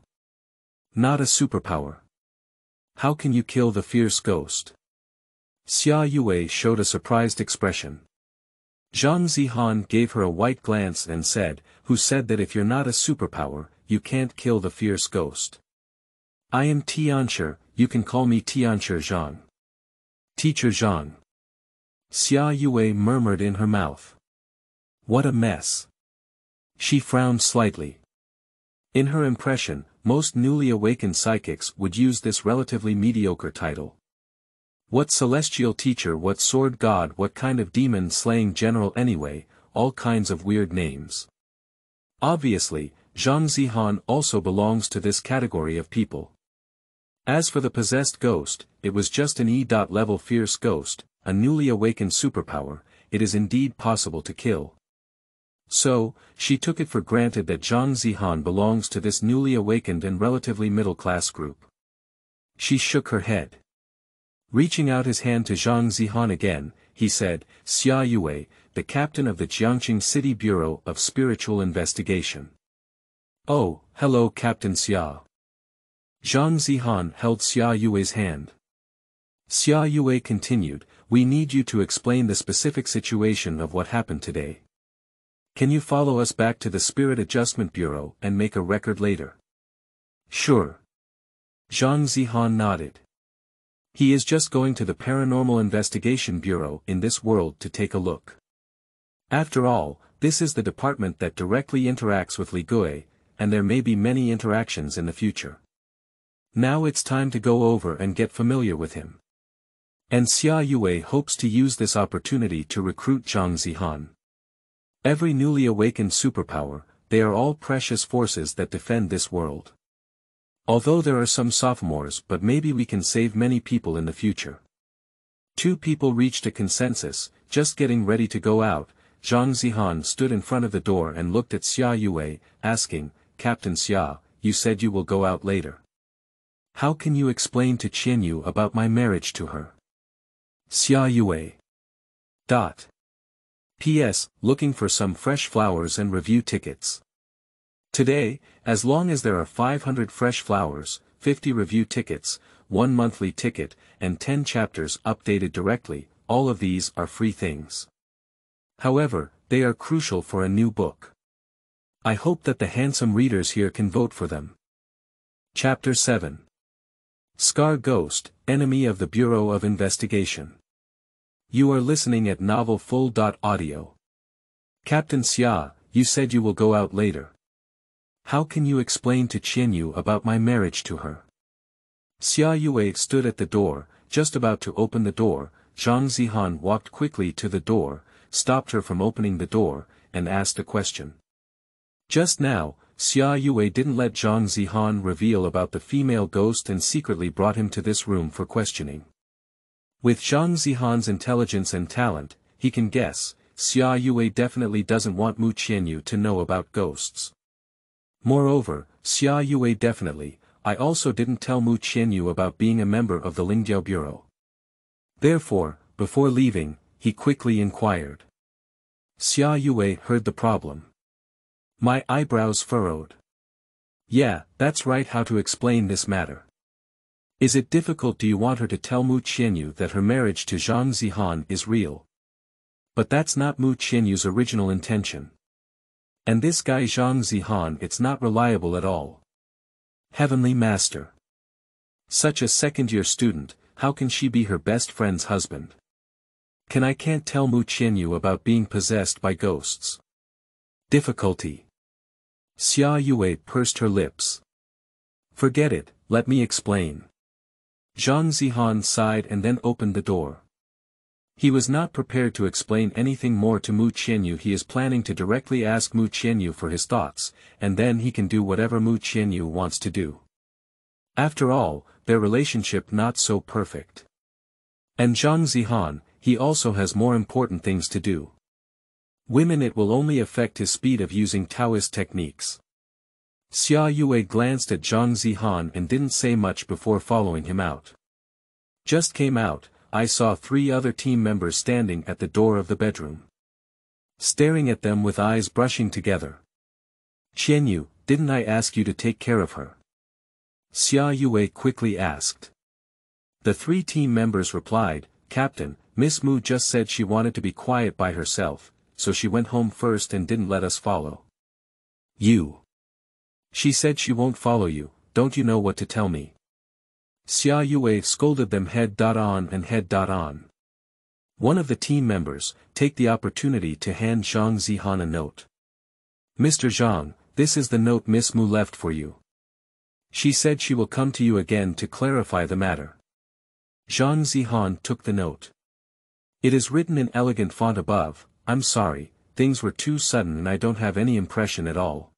"Not a superpower? How can you kill the fierce ghost?" Xia Yuwei showed a surprised expression. Zhang Zihan gave her a white glance and said, "Who said that if you're not a superpower, you can't kill the fierce ghost?" "I am Tianshi, you can call me Tianshi Zhang." "Teacher Zhang." Xia Yuwei murmured in her mouth. What a mess. She frowned slightly. In her impression, most newly awakened psychics would use this relatively mediocre title. What celestial teacher, what sword god, what kind of demon-slaying general anyway, all kinds of weird names. Obviously, Zhang Zihan also belongs to this category of people. As for the possessed ghost, it was just an E.level fierce ghost, a newly awakened superpower, it is indeed possible to kill. So, she took it for granted that Zhang Zihan belongs to this newly awakened and relatively middle-class group. She shook her head. Reaching out his hand to Zhang Zihan again, he said, "Xia Yuwei, the captain of the Jiangqing City Bureau of Spiritual Investigation." "Oh, hello Captain Xia." Zhang Zihan held Xia Yuwei's hand. Xia Yuwei continued, "We need you to explain the specific situation of what happened today. Can you follow us back to the Spirit Adjustment Bureau and make a record later?" "Sure." Zhang Zihan nodded. He is just going to the Paranormal Investigation Bureau in this world to take a look. After all, this is the department that directly interacts with Lingzuo, and there may be many interactions in the future. Now it's time to go over and get familiar with him. And Xia Yuwei hopes to use this opportunity to recruit Zhang Zihan. Every newly awakened superpower, they are all precious forces that defend this world. Although there are some sophomores, but maybe we can save many people in the future. Two people reached a consensus, just getting ready to go out. Zhang Zihan stood in front of the door and looked at Xia Yuwei, asking, "Captain Xia, you said you will go out later. How can you explain to Qianyu about my marriage to her?" Xia Yuwei. P.S. Looking for some fresh flowers and review tickets. Today, as long as there are 500 fresh flowers, 50 review tickets, 1 monthly ticket, and 10 chapters updated directly, all of these are free things. However, they are crucial for a new book. I hope that the handsome readers here can vote for them. Chapter 7. Scar Ghost, Enemy of the Bureau of Investigation. You are listening at novelfull.audio. Captain Xia, you said you will go out later. How can you explain to Qianyu about my marriage to her? Xia Yuwei stood at the door, just about to open the door. Zhang Zihan walked quickly to the door, stopped her from opening the door, and asked a question. Just now, Xia Yuwei didn't let Zhang Zihan reveal about the female ghost and secretly brought him to this room for questioning. With Zhang Zihan's intelligence and talent, he can guess, Xia Yuwei definitely doesn't want Mu Qianyu to know about ghosts. Moreover, Xia Yuwei definitely, I also didn't tell Mu Qianyu about being a member of the Lingzuo Bureau. Therefore, before leaving, he quickly inquired. Xia Yuwei heard the problem. My eyebrows furrowed. Yeah, that's right. How to explain this matter? Is it difficult? Do you want her to tell Mu Qianyu that her marriage to Zhang Zihan is real? But that's not Mu Qianyu's original intention. And this guy Zhang Zihan, it's not reliable at all. Heavenly Master. Such a second-year student, how can she be her best friend's husband? Can't tell Mu Qianyu about being possessed by ghosts. Difficulty. Xia Yuwei pursed her lips. Forget it, let me explain. Zhang Zihan sighed and then opened the door. He was not prepared to explain anything more to Mu Qianyu. He is planning to directly ask Mu Qianyu for his thoughts, and then he can do whatever Mu Qianyu wants to do. After all, their relationship not so perfect. And Zhang Zihan, he also has more important things to do. Women, it will only affect his speed of using Taoist techniques. Xia Yuwei glanced at Zhang Zihan and didn't say much before following him out. Just came out, I saw 3 other team members standing at the door of the bedroom. Staring at them with eyes brushing together. Qianyu, didn't I ask you to take care of her? Xia Yuwei quickly asked. The 3 team members replied, Captain, Miss Mu just said she wanted to be quiet by herself, so she went home first and didn't let us follow. You. She said she won't follow you, don't you know what to tell me? Xia Yuwei scolded them head on and head on. One of the team members, take the opportunity to hand Zhang Zihan a note. Mr. Zhang, this is the note Miss Mu left for you. She said she will come to you again to clarify the matter. Zhang Zihan took the note. It is written in elegant font above, I'm sorry, things were too sudden and I don't have any impression at all.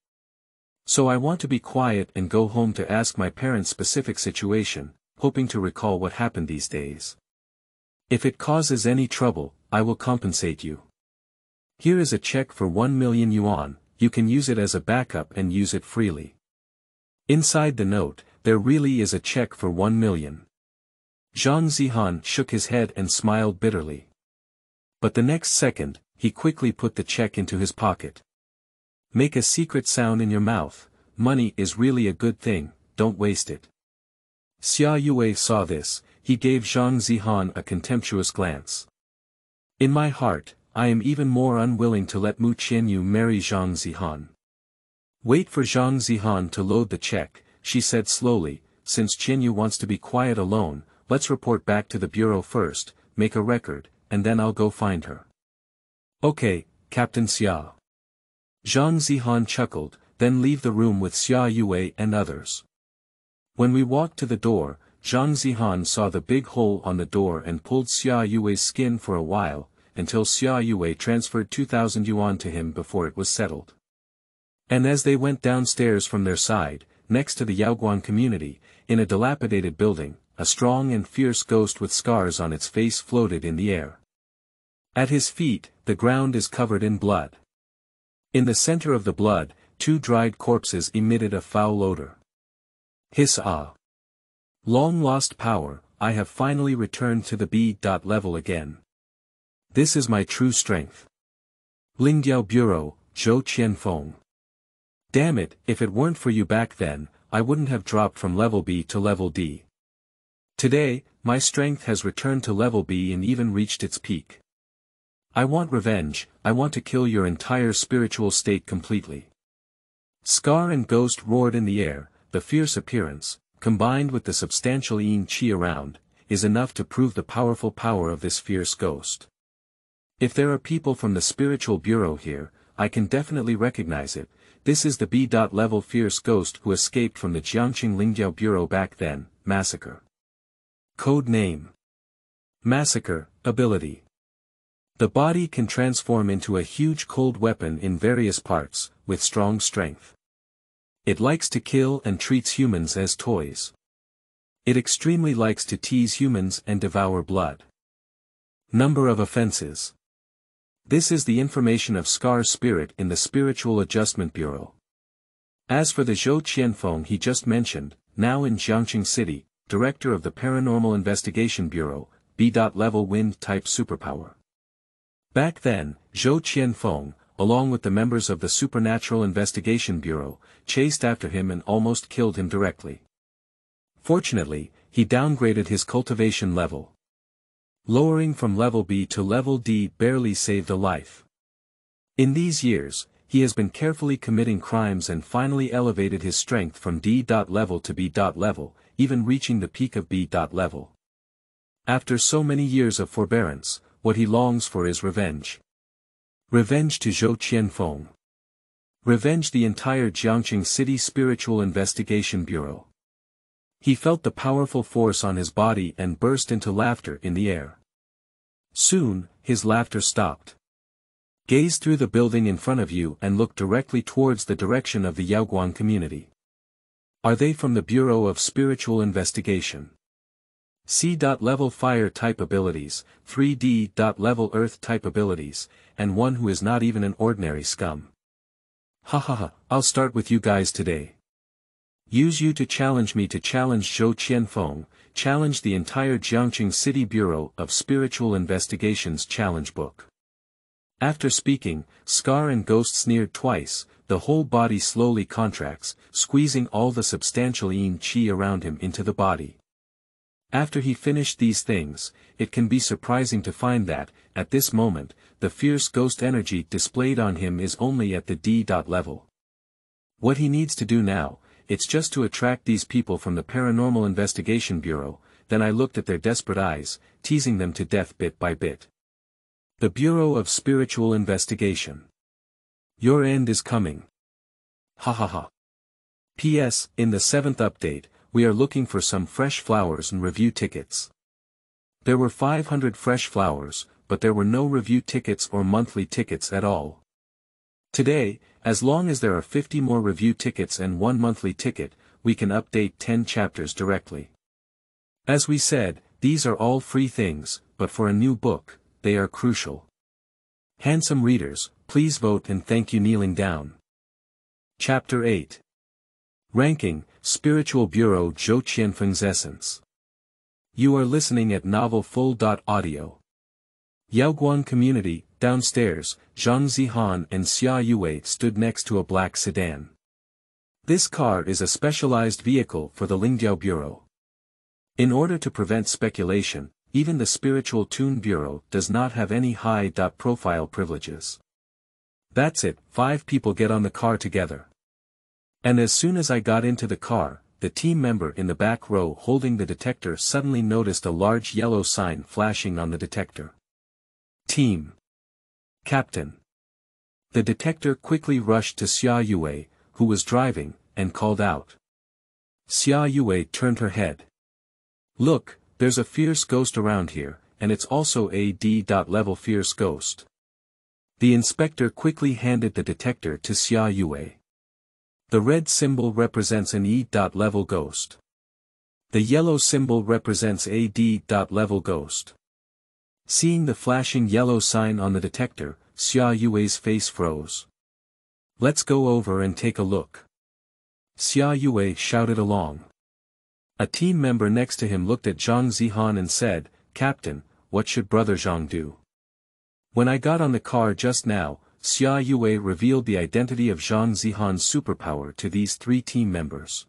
So I want to be quiet and go home to ask my parents specific situation, hoping to recall what happened these days. If it causes any trouble, I will compensate you. Here is a check for 1 million yuan, you can use it as a backup and use it freely. Inside the note, there really is a check for 1 million. Zhang Zihan shook his head and smiled bitterly. But the next second, he quickly put the check into his pocket. Make a secret sound in your mouth, money is really a good thing, don't waste it. Xia Yuwei saw this, he gave Zhang Zihan a contemptuous glance. In my heart, I am even more unwilling to let Mu Qianyu marry Zhang Zihan. Wait for Zhang Zihan to load the check, she said slowly, since Qianyu wants to be quiet alone, let's report back to the bureau first, make a record, and then I'll go find her. Okay, Captain Xia. Zhang Zihan chuckled, then leave the room with Xia Yuwei and others. When we walked to the door, Zhang Zihan saw the big hole on the door and pulled Xia Yuwei's skin for a while, until Xia Yuwei transferred 2,000 yuan to him before it was settled. And as they went downstairs from their side, next to the Yaoguan community, in a dilapidated building, a strong and fierce ghost with scars on its face floated in the air. At his feet, the ground is covered in blood. In the center of the blood, 2 dried corpses emitted a foul odor. Hiss ah! Long lost power, I have finally returned to the B. level again. This is my true strength. Lingdiao Bureau, Zhou Qianfeng. Damn it, if it weren't for you back then, I wouldn't have dropped from level B to level D. Today, my strength has returned to level B and even reached its peak. I want revenge, I want to kill your entire spiritual state completely. Scar and Ghost roared in the air, the fierce appearance, combined with the substantial yin qi around, is enough to prove the powerful power of this fierce ghost. If there are people from the spiritual bureau here, I can definitely recognize it, this is the B. level fierce ghost who escaped from the Jiangqing Lingdiao bureau back then, Massacre. Code name. Massacre, ability. The body can transform into a huge cold weapon in various parts, with strong strength. It likes to kill and treats humans as toys. It extremely likes to tease humans and devour blood. Number of offenses. This is the information of Scar's spirit in the Spiritual Adjustment Bureau. As for the Zhou Qianfeng he just mentioned, now in Jiangqing City, Director of the Paranormal Investigation Bureau, B. Level Wind type superpower. Back then, Zhou Qianfeng, along with the members of the Supernatural Investigation Bureau, chased after him and almost killed him directly. Fortunately, he downgraded his cultivation level. Lowering from level B to level D barely saved a life. In these years, he has been carefully committing crimes and finally elevated his strength from D. level to B. level, even reaching the peak of B. level. After so many years of forbearance, what he longs for is revenge. Revenge to Zhou Qianfeng. Revenge the entire Jiangqing City Spiritual Investigation Bureau. He felt the powerful force on his body and burst into laughter in the air. Soon, his laughter stopped. Gaze through the building in front of you and look directly towards the direction of the Yaoguang community. Are they from the Bureau of Spiritual Investigation? C.level fire type abilities, 3D.level earth type abilities, and one who is not even an ordinary scum. Hahaha, I'll start with you guys today. Use you to challenge me to challenge Zhou Qianfeng, challenge the entire Jiangqing City Bureau of Spiritual Investigations challenge book. After speaking, Scar and Ghost sneered twice, the whole body slowly contracts, squeezing all the substantial yin qi around him into the body. After he finished these things, it can be surprising to find that, at this moment, the fierce ghost energy displayed on him is only at the D. level. What he needs to do now, it's just to attract these people from the Paranormal Investigation Bureau. Then I looked at their desperate eyes, teasing them to death bit by bit. The Bureau of Spiritual Investigation. Your end is coming. Ha ha ha. P.S. In the 7th update, we are looking for some fresh flowers and review tickets. There were 500 fresh flowers, but there were no review tickets or monthly tickets at all. Today, as long as there are 50 more review tickets and 1 monthly ticket, we can update 10 chapters directly. As we said, these are all free things, but for a new book, they are crucial. Handsome readers, please vote and thank you kneeling down. Chapter 8. Ranking, Spiritual Bureau Zhou Qianfeng's Essence. You are listening at Novel Full.audio. Yaoguang Community, downstairs, Zhang Zihan and Xia Yuwei stood next to a black sedan. This car is a specialized vehicle for the Lingzuo Bureau. In order to prevent speculation, even the Spiritual Tune Bureau does not have any high-profile privileges. That's it, 5 people get on the car together. And as soon as I got into the car, the team member in the back row holding the detector suddenly noticed a large yellow sign flashing on the detector. Team. Captain. The detector quickly rushed to Xia Yuwei, who was driving, and called out. Xia Yuwei turned her head. Look, there's a fierce ghost around here, and it's also a D.level fierce ghost. The inspector quickly handed the detector to Xia Yuwei. The red symbol represents an E.level ghost. The yellow symbol represents a D.level ghost. Seeing the flashing yellow sign on the detector, Xia Yuwei's face froze. Let's go over and take a look. Xia Yuwei shouted along. A team member next to him looked at Zhang Zihan and said, Captain, what should Brother Zhang do? When I got on the car just now, Xia Yuwei revealed the identity of Zhang Zihan's superpower to these 3 team members.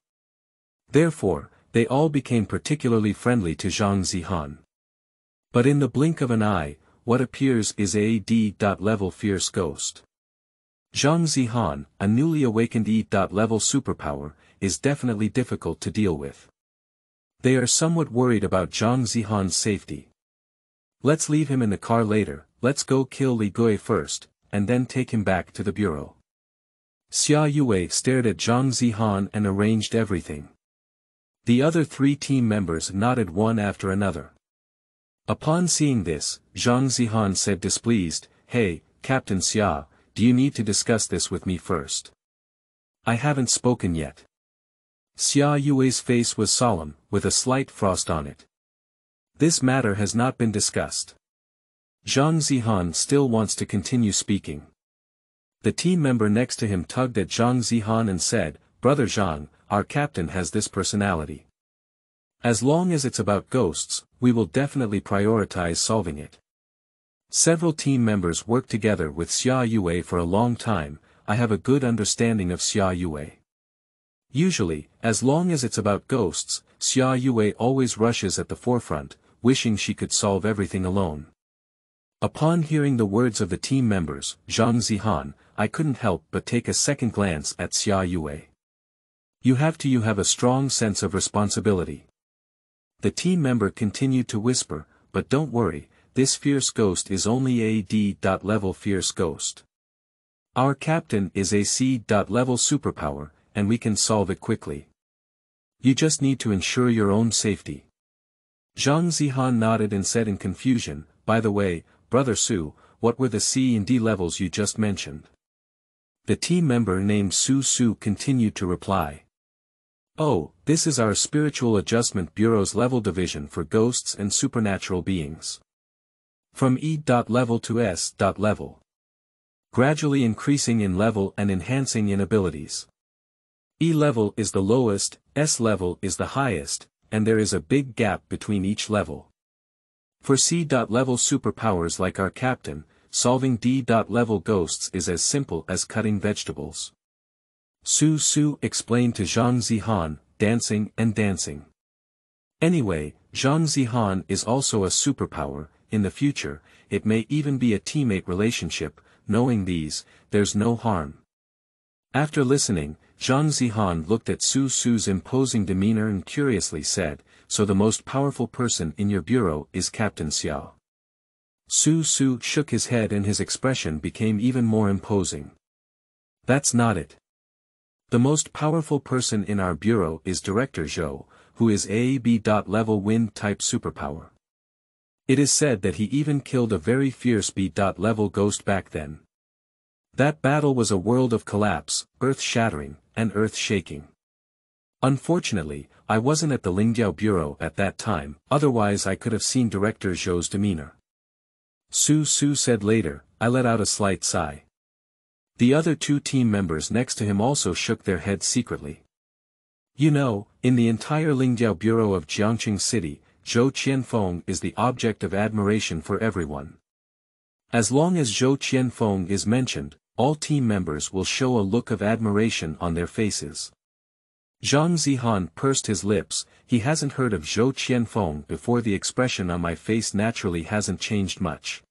Therefore, they all became particularly friendly to Zhang Zihan. But in the blink of an eye, what appears is a D.level fierce ghost. Zhang Zihan, a newly awakened E.level superpower, is definitely difficult to deal with. They are somewhat worried about Zhang Zihan's safety. Let's leave him in the car later, let's go kill Li Gui first, and then take him back to the bureau. Xia Yuwei stared at Zhang Zihan and arranged everything. The other 3 team members nodded one after another. Upon seeing this, Zhang Zihan said displeased, Hey, Captain Xia, do you need to discuss this with me first? I haven't spoken yet. Xia Yuwei's face was solemn, with a slight frost on it. This matter has not been discussed. Zhang Zihan still wants to continue speaking. The team member next to him tugged at Zhang Zihan and said, Brother Zhang, our captain has this personality. As long as it's about ghosts, we will definitely prioritize solving it. Several team members work together with Xia Yuwei for a long time. I have a good understanding of Xia Yuwei. Usually, as long as it's about ghosts, Xia Yuwei always rushes at the forefront, wishing she could solve everything alone. Upon hearing the words of the team members, Zhang Zihan, I couldn't help but take a second glance at Xia Yuwei. You have a strong sense of responsibility. The team member continued to whisper, but don't worry, this fierce ghost is only a D.level fierce ghost. Our captain is a C.level superpower, and we can solve it quickly. You just need to ensure your own safety. Zhang Zihan nodded and said in confusion, by the way, Brother Su, what were the C and D levels you just mentioned? The team member named Su continued to reply. Oh, this is our Spiritual Adjustment Bureau's level division for ghosts and supernatural beings. From E.level to S.level. Gradually increasing in level and enhancing in abilities. E level is the lowest, S level is the highest, and there is a big gap between each level. For C.level superpowers like our captain, solving D.level ghosts is as simple as cutting vegetables. Su explained to Zhang Zihan, dancing and dancing. Anyway, Zhang Zihan is also a superpower. In the future, it may even be a teammate relationship. Knowing these, there's no harm. After listening, Zhang Zihan looked at Su's imposing demeanor and curiously said, so the most powerful person in your bureau is Captain Xiao. Su shook his head and his expression became even more imposing. That's not it. The most powerful person in our bureau is Director Zhou, who is a B.level wind-type superpower. It is said that he even killed a very fierce B.level ghost back then. That battle was a world of collapse, earth-shattering, and earth-shaking. Unfortunately, I wasn't at the Lingzuo Bureau at that time, otherwise I could have seen Director Zhou's demeanor. Su said later. I let out a slight sigh. The other two team members next to him also shook their heads secretly. You know, in the entire Lingzuo Bureau of Jiangqing City, Zhou Qianfeng is the object of admiration for everyone. As long as Zhou Qianfeng is mentioned, all team members will show a look of admiration on their faces. Zhang Zihan pursed his lips. He hasn't heard of Zhou Qianfeng before. The expression on my face naturally hasn't changed much.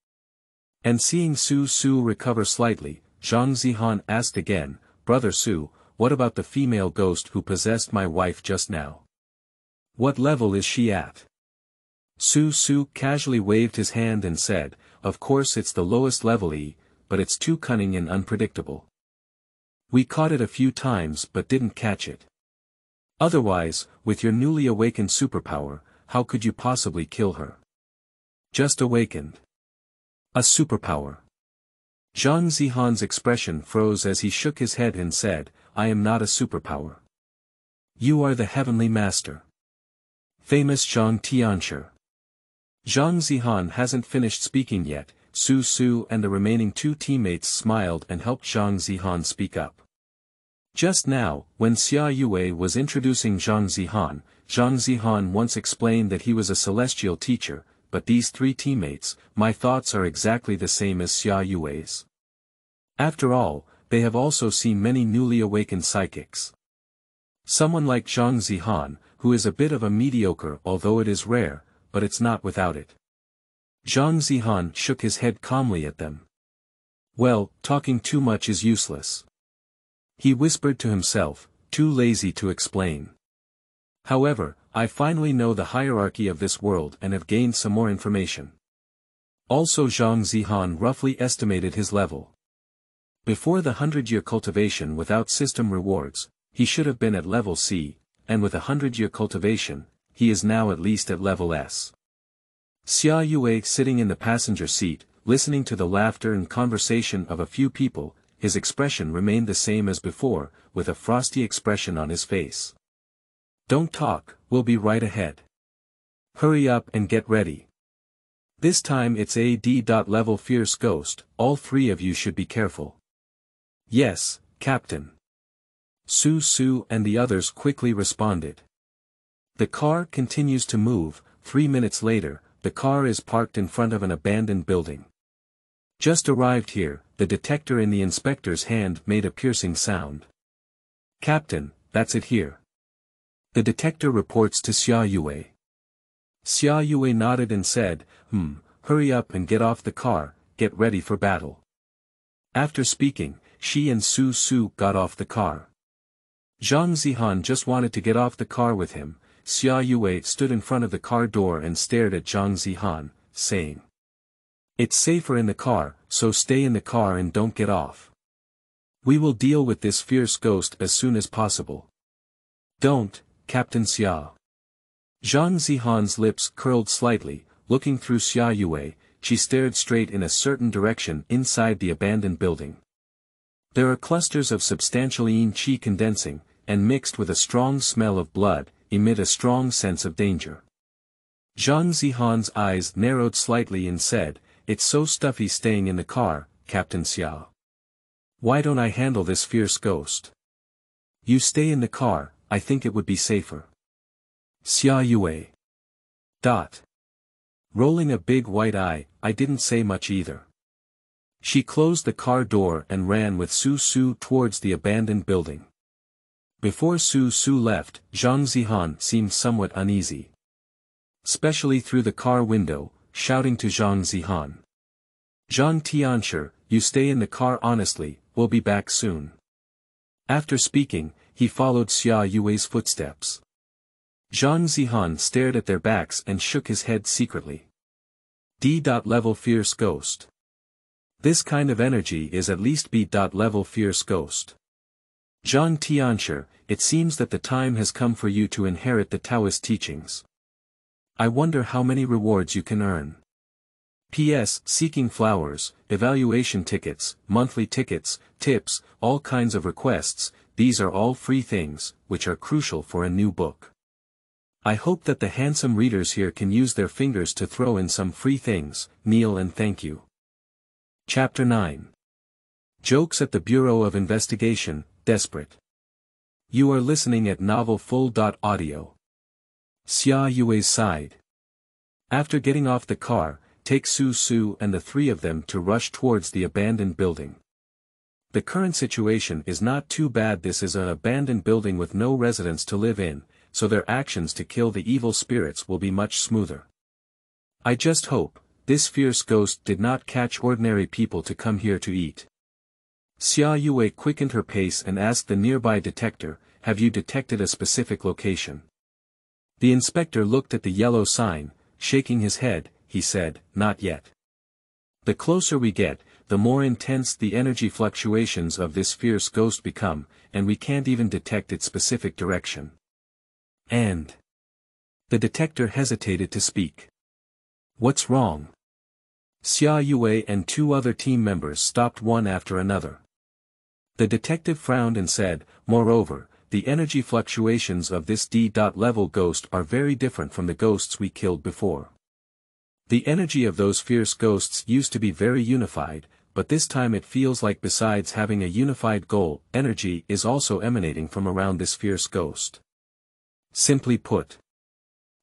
And seeing Su recover slightly, Zhang Zihan asked again, Brother Su, what about the female ghost who possessed my wife just now? What level is she at? Su casually waved his hand and said, of course it's the lowest level E, but it's too cunning and unpredictable. We caught it a few times but didn't catch it. Otherwise, with your newly awakened superpower, how could you possibly kill her? Just awakened. A superpower. Zhang Zihan's expression froze as he shook his head and said, I am not a superpower. You are the heavenly master. Famous Zhang Tianshi. Zhang Zihan hasn't finished speaking yet. Su and the remaining two teammates smiled and helped Zhang Zihan speak up. Just now, when Xia Yuwei was introducing Zhang Zihan once explained that he was a celestial teacher, but these three teammates, my thoughts are exactly the same as Xia Yuwei's. After all, they have also seen many newly awakened psychics. Someone like Zhang Zihan, who is a bit of a mediocre although it is rare, but it's not without it. Zhang Zihan shook his head calmly at them. Well, talking too much is useless. He whispered to himself, too lazy to explain. However, I finally know the hierarchy of this world and have gained some more information. Also Zhang Zihan roughly estimated his level. Before the 100-year cultivation without system rewards, he should have been at level C, and with a 100-year cultivation, he is now at least at level S. Xia Yuwei sitting in the passenger seat, listening to the laughter and conversation of a few people, his expression remained the same as before, with a frosty expression on his face. Don't talk, we'll be right ahead. Hurry up and get ready. This time it's a D.level fierce ghost, all three of you should be careful. Yes, Captain. Su and the others quickly responded. The car continues to move. 3 minutes later, the car is parked in front of an abandoned building. Just arrived here, the detector in the inspector's hand made a piercing sound. Captain, that's it here. The detector reports to Xia Yuwei. Xia Yuwei nodded and said, hurry up and get off the car, get ready for battle. After speaking, she and Su Su got off the car. Zhang Zihan just wanted to get off the car with him. Xia Yuwei stood in front of the car door and stared at Zhang Zihan, saying, "It's safer in the car, so stay in the car and don't get off. We will deal with this fierce ghost as soon as possible." "Don't, Captain Xia." Zhang Zihan's lips curled slightly, looking through Xia Yuwei, she stared straight in a certain direction inside the abandoned building. There are clusters of substantial yin qi condensing, and mixed with a strong smell of blood, emit a strong sense of danger. Zhang Zihan's eyes narrowed slightly and said, "It's so stuffy staying in the car, Captain Xia. Why don't I handle this fierce ghost?" "You stay in the car, I think it would be safer." Xia Yuwei. Rolling a big white eye, "I didn't say much either." She closed the car door and ran with Su Su towards the abandoned building. Before Su Su left, Zhang Zihan seemed somewhat uneasy. Especially through the car window, shouting to Zhang Zihan. "Zhang Tianshi, you stay in the car honestly, we'll be back soon." After speaking, he followed Xia Yuwei's footsteps. Zhang Zihan stared at their backs and shook his head secretly. D.level fierce ghost. This kind of energy is at least B.level fierce ghost. Zhang Tianshi, it seems that the time has come for you to inherit the Taoist teachings. I wonder how many rewards you can earn. P.S. Seeking flowers, evaluation tickets, monthly tickets, tips, all kinds of requests, these are all free things, which are crucial for a new book. I hope that the handsome readers here can use their fingers to throw in some free things, kneel and thank you. Chapter 9. Jokes at the Bureau of Investigation, Desperate. You are listening at Novel Full.audio. Xia Yuwei's side. After getting off the car, take Su Su and the three of them to rush towards the abandoned building. The current situation is not too bad. This is an abandoned building with no residents to live in, so their actions to kill the evil spirits will be much smoother. I just hope this fierce ghost did not catch ordinary people to come here to eat. Xia Yuwei quickened her pace and asked the nearby detector, "Have you detected a specific location?" The inspector looked at the yellow sign, shaking his head, he said, "Not yet. The closer we get, the more intense the energy fluctuations of this fierce ghost become, and we can't even detect its specific direction." And the detector hesitated to speak. "What's wrong?" Xia Yuwei and two other team members stopped one after another. The detective frowned and said, "Moreover, the energy fluctuations of this D.level ghost are very different from the ghosts we killed before. The energy of those fierce ghosts used to be very unified, but this time it feels like besides having a unified goal, energy is also emanating from around this fierce ghost. Simply put,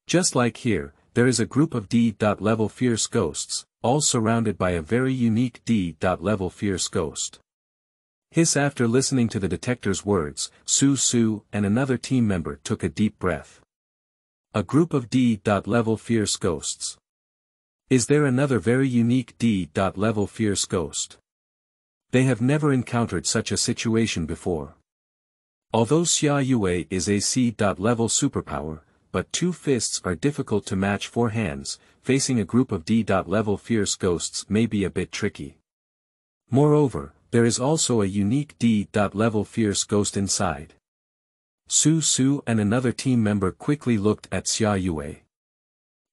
just like here, there is a group of D.level fierce ghosts, all surrounded by a very unique D.level fierce ghost." Hiss. After listening to the detector's words, Su Su and another team member took a deep breath. A group of D.level fierce ghosts. Is there another very unique D.level fierce ghost? They have never encountered such a situation before. Although Xia Yuwei is a C.level superpower, but two fists are difficult to match four hands, facing a group of D.level fierce ghosts may be a bit tricky. Moreover, there is also a unique D.level fierce ghost inside. Su Su and another team member quickly looked at Xia Yuwei.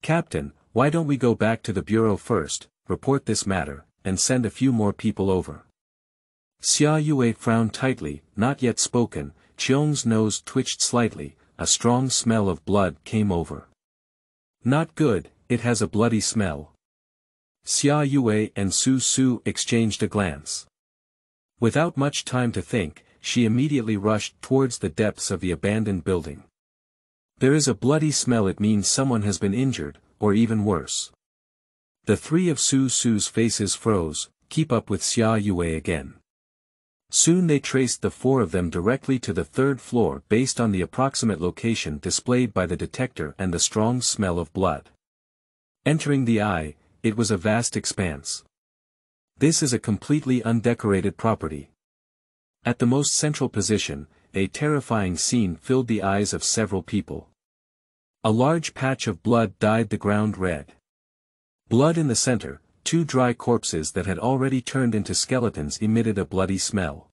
"Captain, why don't we go back to the bureau first, report this matter, and send a few more people over?" Xia Yuwei frowned tightly, not yet spoken. Qiong's nose twitched slightly, a strong smell of blood came over. "Not good, it has a bloody smell." Xia Yuwei and Su Su exchanged a glance. Without much time to think, she immediately rushed towards the depths of the abandoned building. There is a bloody smell, it means someone has been injured, or even worse. The three of Su Su's faces froze, keep up with Xia Yuwei again. Soon they traced the four of them directly to the third floor based on the approximate location displayed by the detector and the strong smell of blood. Entering the eye, it was a vast expanse. This is a completely undecorated property. At the most central position, a terrifying scene filled the eyes of several people. A large patch of blood dyed the ground red. Blood in the center, two dry corpses that had already turned into skeletons emitted a bloody smell.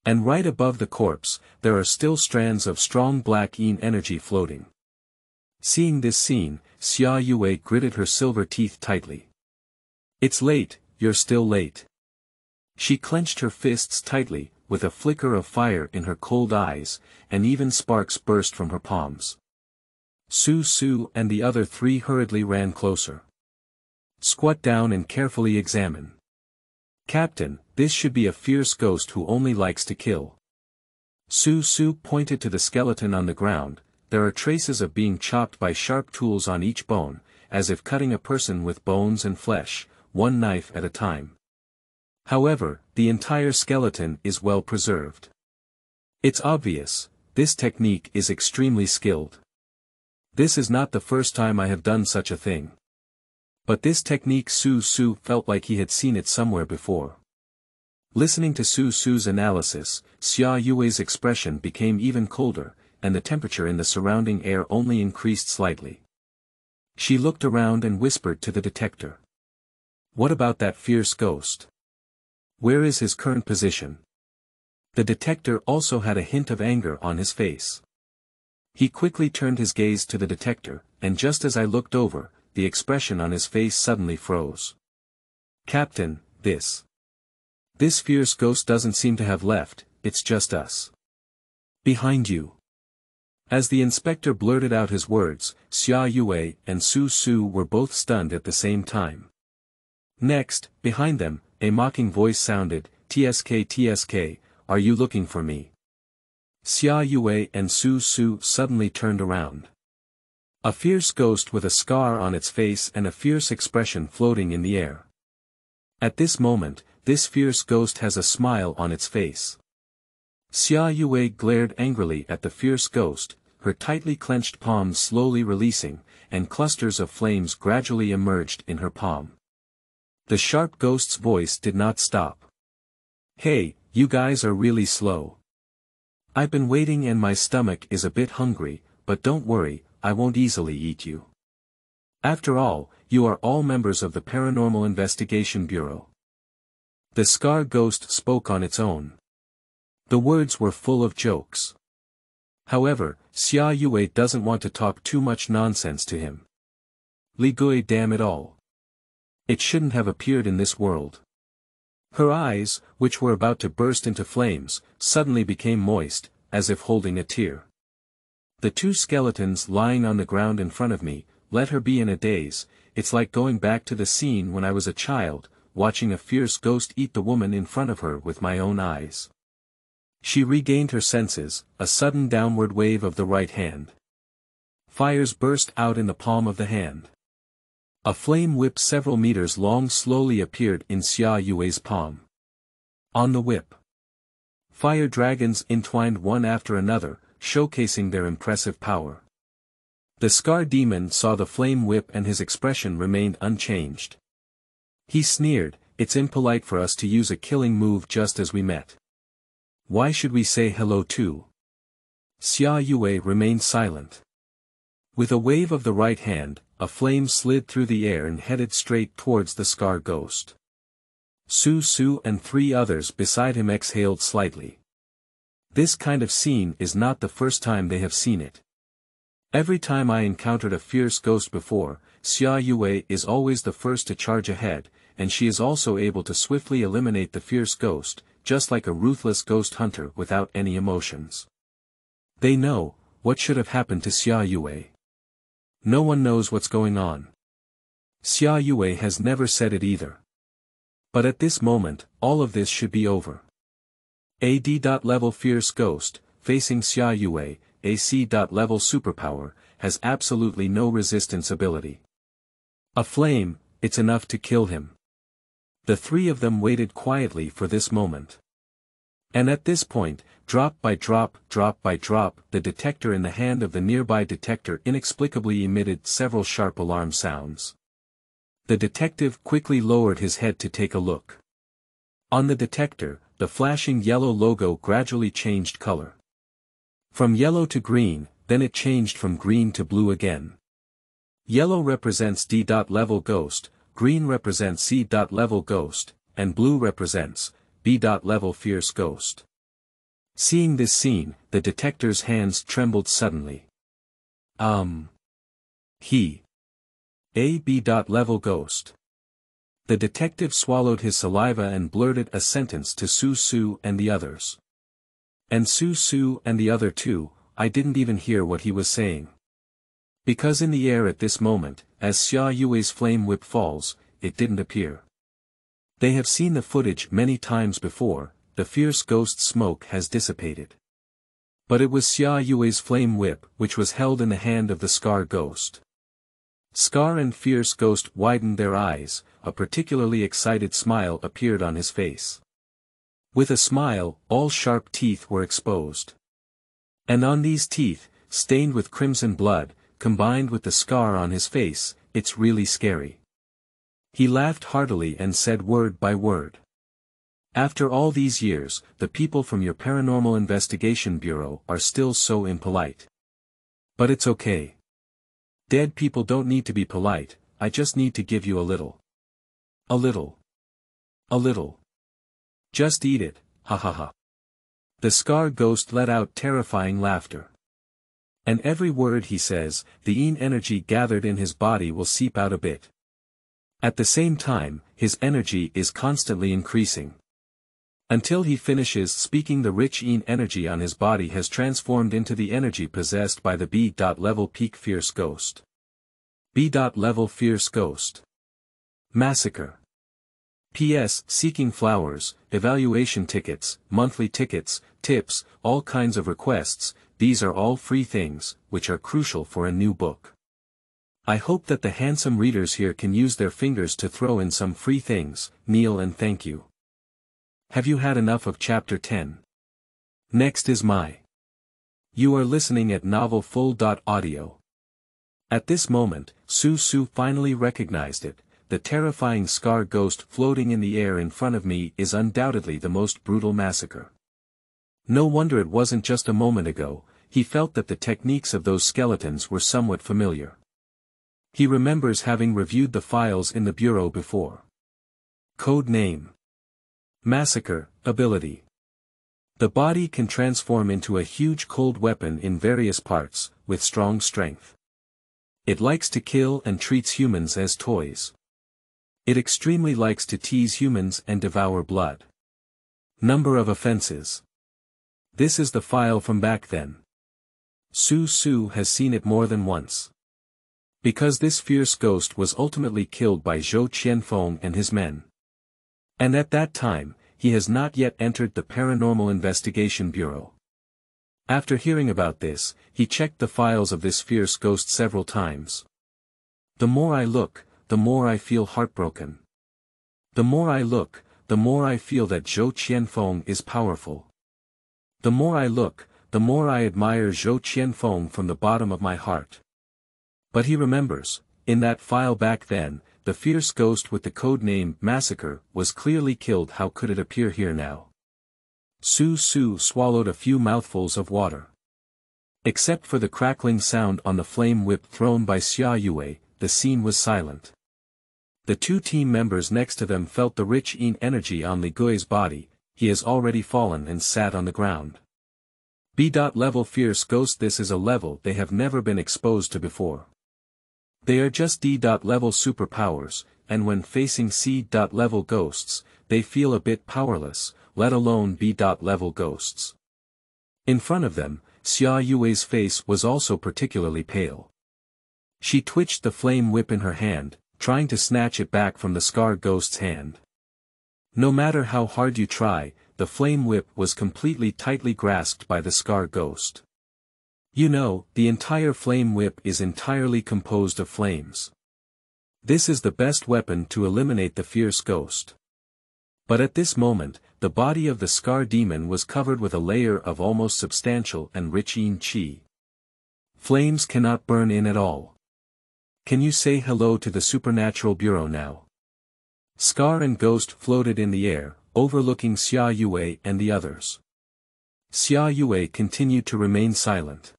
And right above the corpse, there are still strands of strong black yin energy floating. Seeing this scene, Xia Yuwei gritted her silver teeth tightly. It's late, you're still late. She clenched her fists tightly, with a flicker of fire in her cold eyes, and even sparks burst from her palms. Su and the other three hurriedly ran closer. Squat down and carefully examine. Captain, this should be a fierce ghost who only likes to kill. Su pointed to the skeleton on the ground. There are traces of being chopped by sharp tools on each bone, as if cutting a person with bones and flesh, one knife at a time. However, the entire skeleton is well preserved. It's obvious, this technique is extremely skilled. This is not the first time I have done such a thing. But this technique Su felt like he had seen it somewhere before. Listening to Su's analysis, Xia Yuwei's expression became even colder, and the temperature in the surrounding air only increased slightly. She looked around and whispered to the detector. What about that fierce ghost? Where is his current position? The detector also had a hint of anger on his face. He quickly turned his gaze to the detector, and just as I looked over, the expression on his face suddenly froze. Captain, this fierce ghost doesn't seem to have left, it's just us. Behind you. As the inspector blurted out his words, Xia Yuwei and Su were both stunned at the same time. Next, behind them, a mocking voice sounded, TSK, are you looking for me? Xia Yuwei and Su suddenly turned around. A fierce ghost with a scar on its face and a fierce expression floating in the air. At this moment, this fierce ghost has a smile on its face. Xia Yuwei glared angrily at the fierce ghost, her tightly clenched palms slowly releasing, and clusters of flames gradually emerged in her palm. The sharp ghost's voice did not stop. Hey, you guys are really slow. I've been waiting and my stomach is a bit hungry, but don't worry, I won't easily eat you. After all, you are all members of the Paranormal Investigation Bureau. The scar ghost spoke on its own. The words were full of jokes. However, Xia Yuwei doesn't want to talk too much nonsense to him. Li Gui, damn it all. It shouldn't have appeared in this world. Her eyes, which were about to burst into flames, suddenly became moist, as if holding a tear. The two skeletons lying on the ground in front of me, let her be in a daze. It's like going back to the scene when I was a child, watching a fierce ghost eat the woman in front of her with my own eyes. She regained her senses, a sudden downward wave of the right hand. Fires burst out in the palm of the hand. A flame whip several meters long slowly appeared in Xia Yuwei's palm. On the whip, fire dragons entwined one after another, showcasing their impressive power. The Scar Demon saw the flame whip and his expression remained unchanged. He sneered, it's impolite for us to use a killing move just as we met. Why should we say hello too? Xia Yuwei remained silent. With a wave of the right hand, a flame slid through the air and headed straight towards the Scar Ghost. Su and three others beside him exhaled slightly. This kind of scene is not the first time they have seen it. Every time I encountered a fierce ghost before, Xia Yuwei is always the first to charge ahead, and she is also able to swiftly eliminate the fierce ghost, just like a ruthless ghost hunter without any emotions. They know what should have happened to Xia Yuwei. No one knows what's going on. Xia Yuwei has never said it either. But at this moment, all of this should be over. AD.level fierce ghost, facing Xia Yuwei, AC.level superpower, has absolutely no resistance ability. A flame, it's enough to kill him. The three of them waited quietly for this moment. And at this point, drop by drop, the detector in the hand of the nearby detector inexplicably emitted several sharp alarm sounds. The detective quickly lowered his head to take a look. On the detector, the flashing yellow logo gradually changed color. From yellow to green, then it changed from green to blue again. Yellow represents D.level ghost, green represents C.level ghost, and blue represents B.level fierce ghost. Seeing this scene, the detective's hands trembled suddenly. He. A B.level ghost. The detective swallowed his saliva and blurted a sentence to Su and the others. And Su and the other too, I didn't even hear what he was saying. Because in the air at this moment, as Xia Yuwei's flame whip falls, it didn't appear. They have seen the footage many times before, the fierce ghost smoke has dissipated. But it was Xia Yuwei's flame whip which was held in the hand of the Scar ghost. Scar and fierce ghost widened their eyes, a particularly excited smile appeared on his face. With a smile, all sharp teeth were exposed. And on these teeth, stained with crimson blood, combined with the scar on his face, it's really scary. He laughed heartily and said word by word. After all these years, the people from your Paranormal Investigation Bureau are still so impolite. But it's okay. Dead people don't need to be polite, I just need to give you a little. A little. A little. Just eat it, ha ha ha. The Scar ghost let out terrifying laughter. And every word he says, the yin energy gathered in his body will seep out a bit. At the same time, his energy is constantly increasing. Until he finishes speaking, the rich yin energy on his body has transformed into the energy possessed by the B.level peak fierce ghost. B.level fierce ghost. Massacre. P.S. Seeking flowers, evaluation tickets, monthly tickets, tips, all kinds of requests, these are all free things, which are crucial for a new book. I hope that the handsome readers here can use their fingers to throw in some free things, kneel and thank you. Have you had enough of chapter 10? Next is my. You are listening at novelfull.audio. At this moment, Su finally recognized it. The terrifying Scar ghost floating in the air in front of me is undoubtedly the most brutal massacre. No wonder it wasn't just a moment ago, he felt that the techniques of those skeletons were somewhat familiar. He remembers having reviewed the files in the bureau before. Code name. Massacre, ability. The body can transform into a huge cold weapon in various parts, with strong strength. It likes to kill and treats humans as toys. It extremely likes to tease humans and devour blood. Number of offenses. This is the file from back then. Su has seen it more than once. Because this fierce ghost was ultimately killed by Zhou Qianfeng and his men. And at that time, he has not yet entered the Paranormal Investigation Bureau. After hearing about this, he checked the files of this fierce ghost several times. The more I look, the more I feel heartbroken. The more I look, the more I feel that Zhou Qianfeng is powerful. The more I look, the more I admire Zhou Qianfeng from the bottom of my heart. But he remembers, in that file back then, the fierce ghost with the code name Massacre was clearly killed. How could it appear here now? Su swallowed a few mouthfuls of water. Except for the crackling sound on the flame whip thrown by Xia Yuwei, the scene was silent. The two team members next to them felt the rich yin energy on Li Gui's body. He has already fallen and sat on the ground. B.level fierce ghost. This is a level they have never been exposed to before. They are just D.level superpowers, and when facing C.level ghosts, they feel a bit powerless, let alone B.level ghosts. In front of them, Xia Yuwei's face was also particularly pale. She twitched the flame whip in her hand, trying to snatch it back from the Scar ghost's hand. No matter how hard you try, the flame whip was completely tightly grasped by the Scar ghost. You know, the entire flame whip is entirely composed of flames. This is the best weapon to eliminate the fierce ghost. But at this moment, the body of the scar demon was covered with a layer of almost substantial and rich yin qi. Flames cannot burn in at all. Can you say hello to the supernatural bureau now? Scar and ghost floated in the air, overlooking Xia Yuwei and the others. Xia Yuwei continued to remain silent.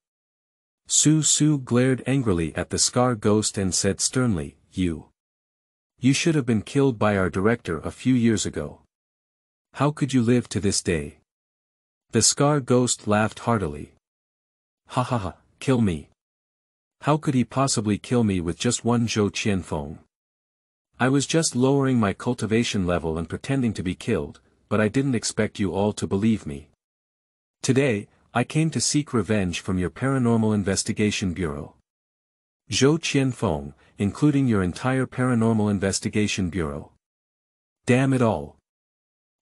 Su Su glared angrily at the scar ghost and said sternly, You should have been killed by our director a few years ago. How could you live to this day? The scar ghost laughed heartily. Ha ha ha, kill me. How could he possibly kill me with just one Zhou Qianfeng? I was just lowering my cultivation level and pretending to be killed, but I didn't expect you all to believe me. Today, I came to seek revenge from your Paranormal Investigation Bureau. Zhou Qianfeng, including your entire Paranormal Investigation Bureau. Damn it all.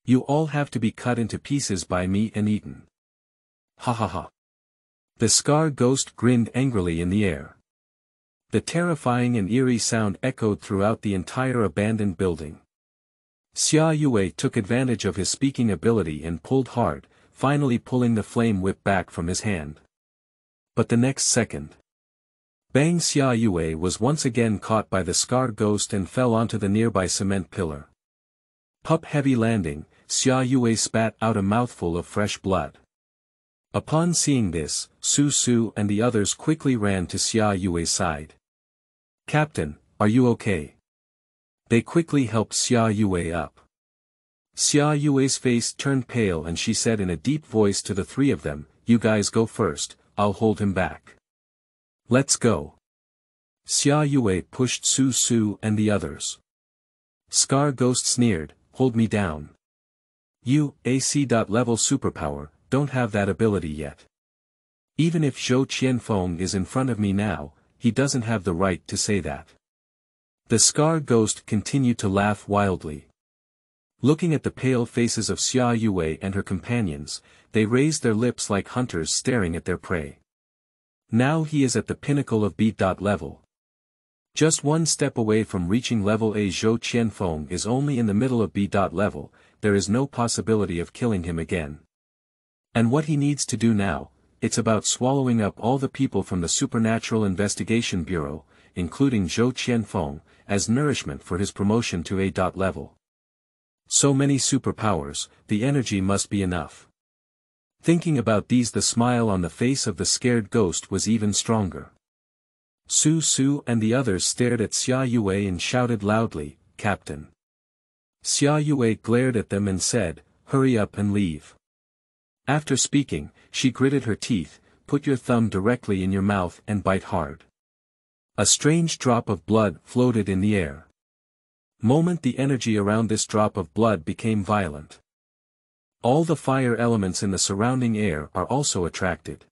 You all have to be cut into pieces by me and eaten. Ha ha ha. The scar ghost grinned angrily in the air. The terrifying and eerie sound echoed throughout the entire abandoned building. Xia Yuwei took advantage of his speaking ability and pulled hard, finally pulling the flame whip back from his hand. But the next second, bang! Xia Yuwei was once again caught by the scar ghost and fell onto the nearby cement pillar. Pup heavy landing, Xia Yuwei spat out a mouthful of fresh blood. Upon seeing this, Su Su and the others quickly ran to Xia Yuwei's side. Captain, are you okay? They quickly helped Xia Yuwei up. Xia Yuwei's face turned pale and she said in a deep voice to the three of them, You guys go first, I'll hold him back. Let's go. Xia Yuwei pushed Su Su and the others. Scar Ghost sneered, Hold me down. You, AC.level superpower, don't have that ability yet. Even if Zhou Qianfeng is in front of me now, he doesn't have the right to say that. The scar ghost continued to laugh wildly. Looking at the pale faces of Xia Yuwei and her companions, they raised their lips like hunters staring at their prey. Now he is at the pinnacle of B.level level. Just one step away from reaching level A. Zhou Qianfeng is only in the middle of B.level level, there is no possibility of killing him again. And what he needs to do now, it's about swallowing up all the people from the Supernatural Investigation Bureau, including Zhou Qianfeng, as nourishment for his promotion to A.level level. So many superpowers, the energy must be enough. Thinking about these, the smile on the face of the scared ghost was even stronger. Su Su and the others stared at Xia Yuwei and shouted loudly, Captain. Xia Yuwei glared at them and said, Hurry up and leave. After speaking, she gritted her teeth, Put your thumb directly in your mouth and bite hard. A strange drop of blood floated in the air. Moment the energy around this drop of blood became violent. All the fire elements in the surrounding air are also attracted.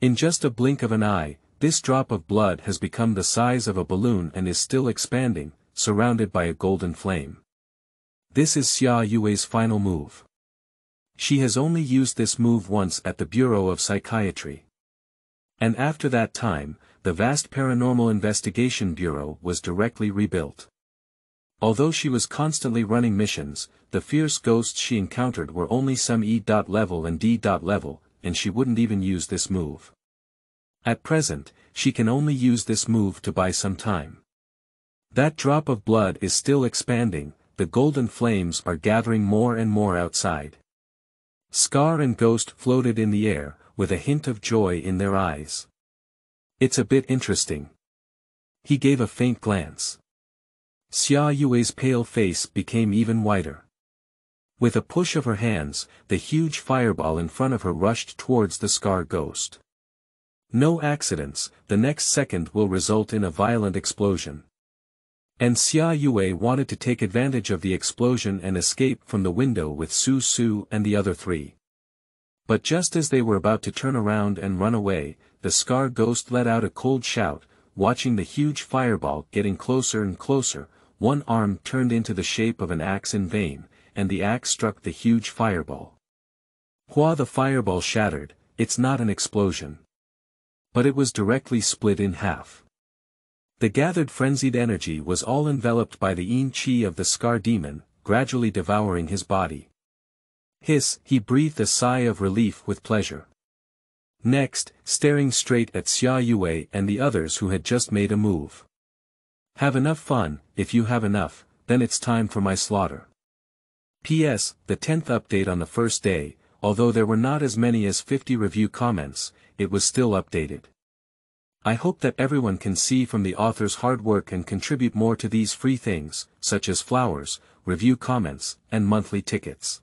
In just a blink of an eye, this drop of blood has become the size of a balloon and is still expanding, surrounded by a golden flame. This is Xia Yuwei's final move. She has only used this move once at the Bureau of Psychiatry. And after that time, the vast Paranormal Investigation Bureau was directly rebuilt. Although she was constantly running missions, the fierce ghosts she encountered were only some E.level and D.level, and she wouldn't even use this move. At present, she can only use this move to buy some time. That drop of blood is still expanding, the golden flames are gathering more and more outside. Scar and Ghost floated in the air, with a hint of joy in their eyes. It's a bit interesting. He gave a faint glance. Xia Yuwei's pale face became even whiter. With a push of her hands, the huge fireball in front of her rushed towards the Scar Ghost. No accidents, the next second will result in a violent explosion. And Xia Yuwei wanted to take advantage of the explosion and escape from the window with Su Su and the other three. But just as they were about to turn around and run away, the Scar Ghost let out a cold shout, watching the huge fireball getting closer and closer. One arm turned into the shape of an axe in vain, and the axe struck the huge fireball. Hua! The fireball shattered, it's not an explosion. But it was directly split in half. The gathered frenzied energy was all enveloped by the yin qi of the Scar demon, gradually devouring his body. Hiss, he breathed a sigh of relief with pleasure. Next, staring straight at Xia Yuwei and the others who had just made a move. Have enough fun, if you have enough, then it's time for my slaughter. P.S. The 10th update on the first day, although there were not as many as 50 review comments, it was still updated. I hope that everyone can see from the author's hard work and contribute more to these free things, such as flowers, review comments, and monthly tickets.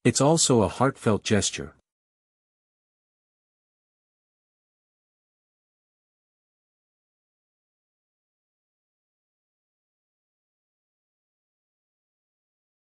It's also a heartfelt gesture.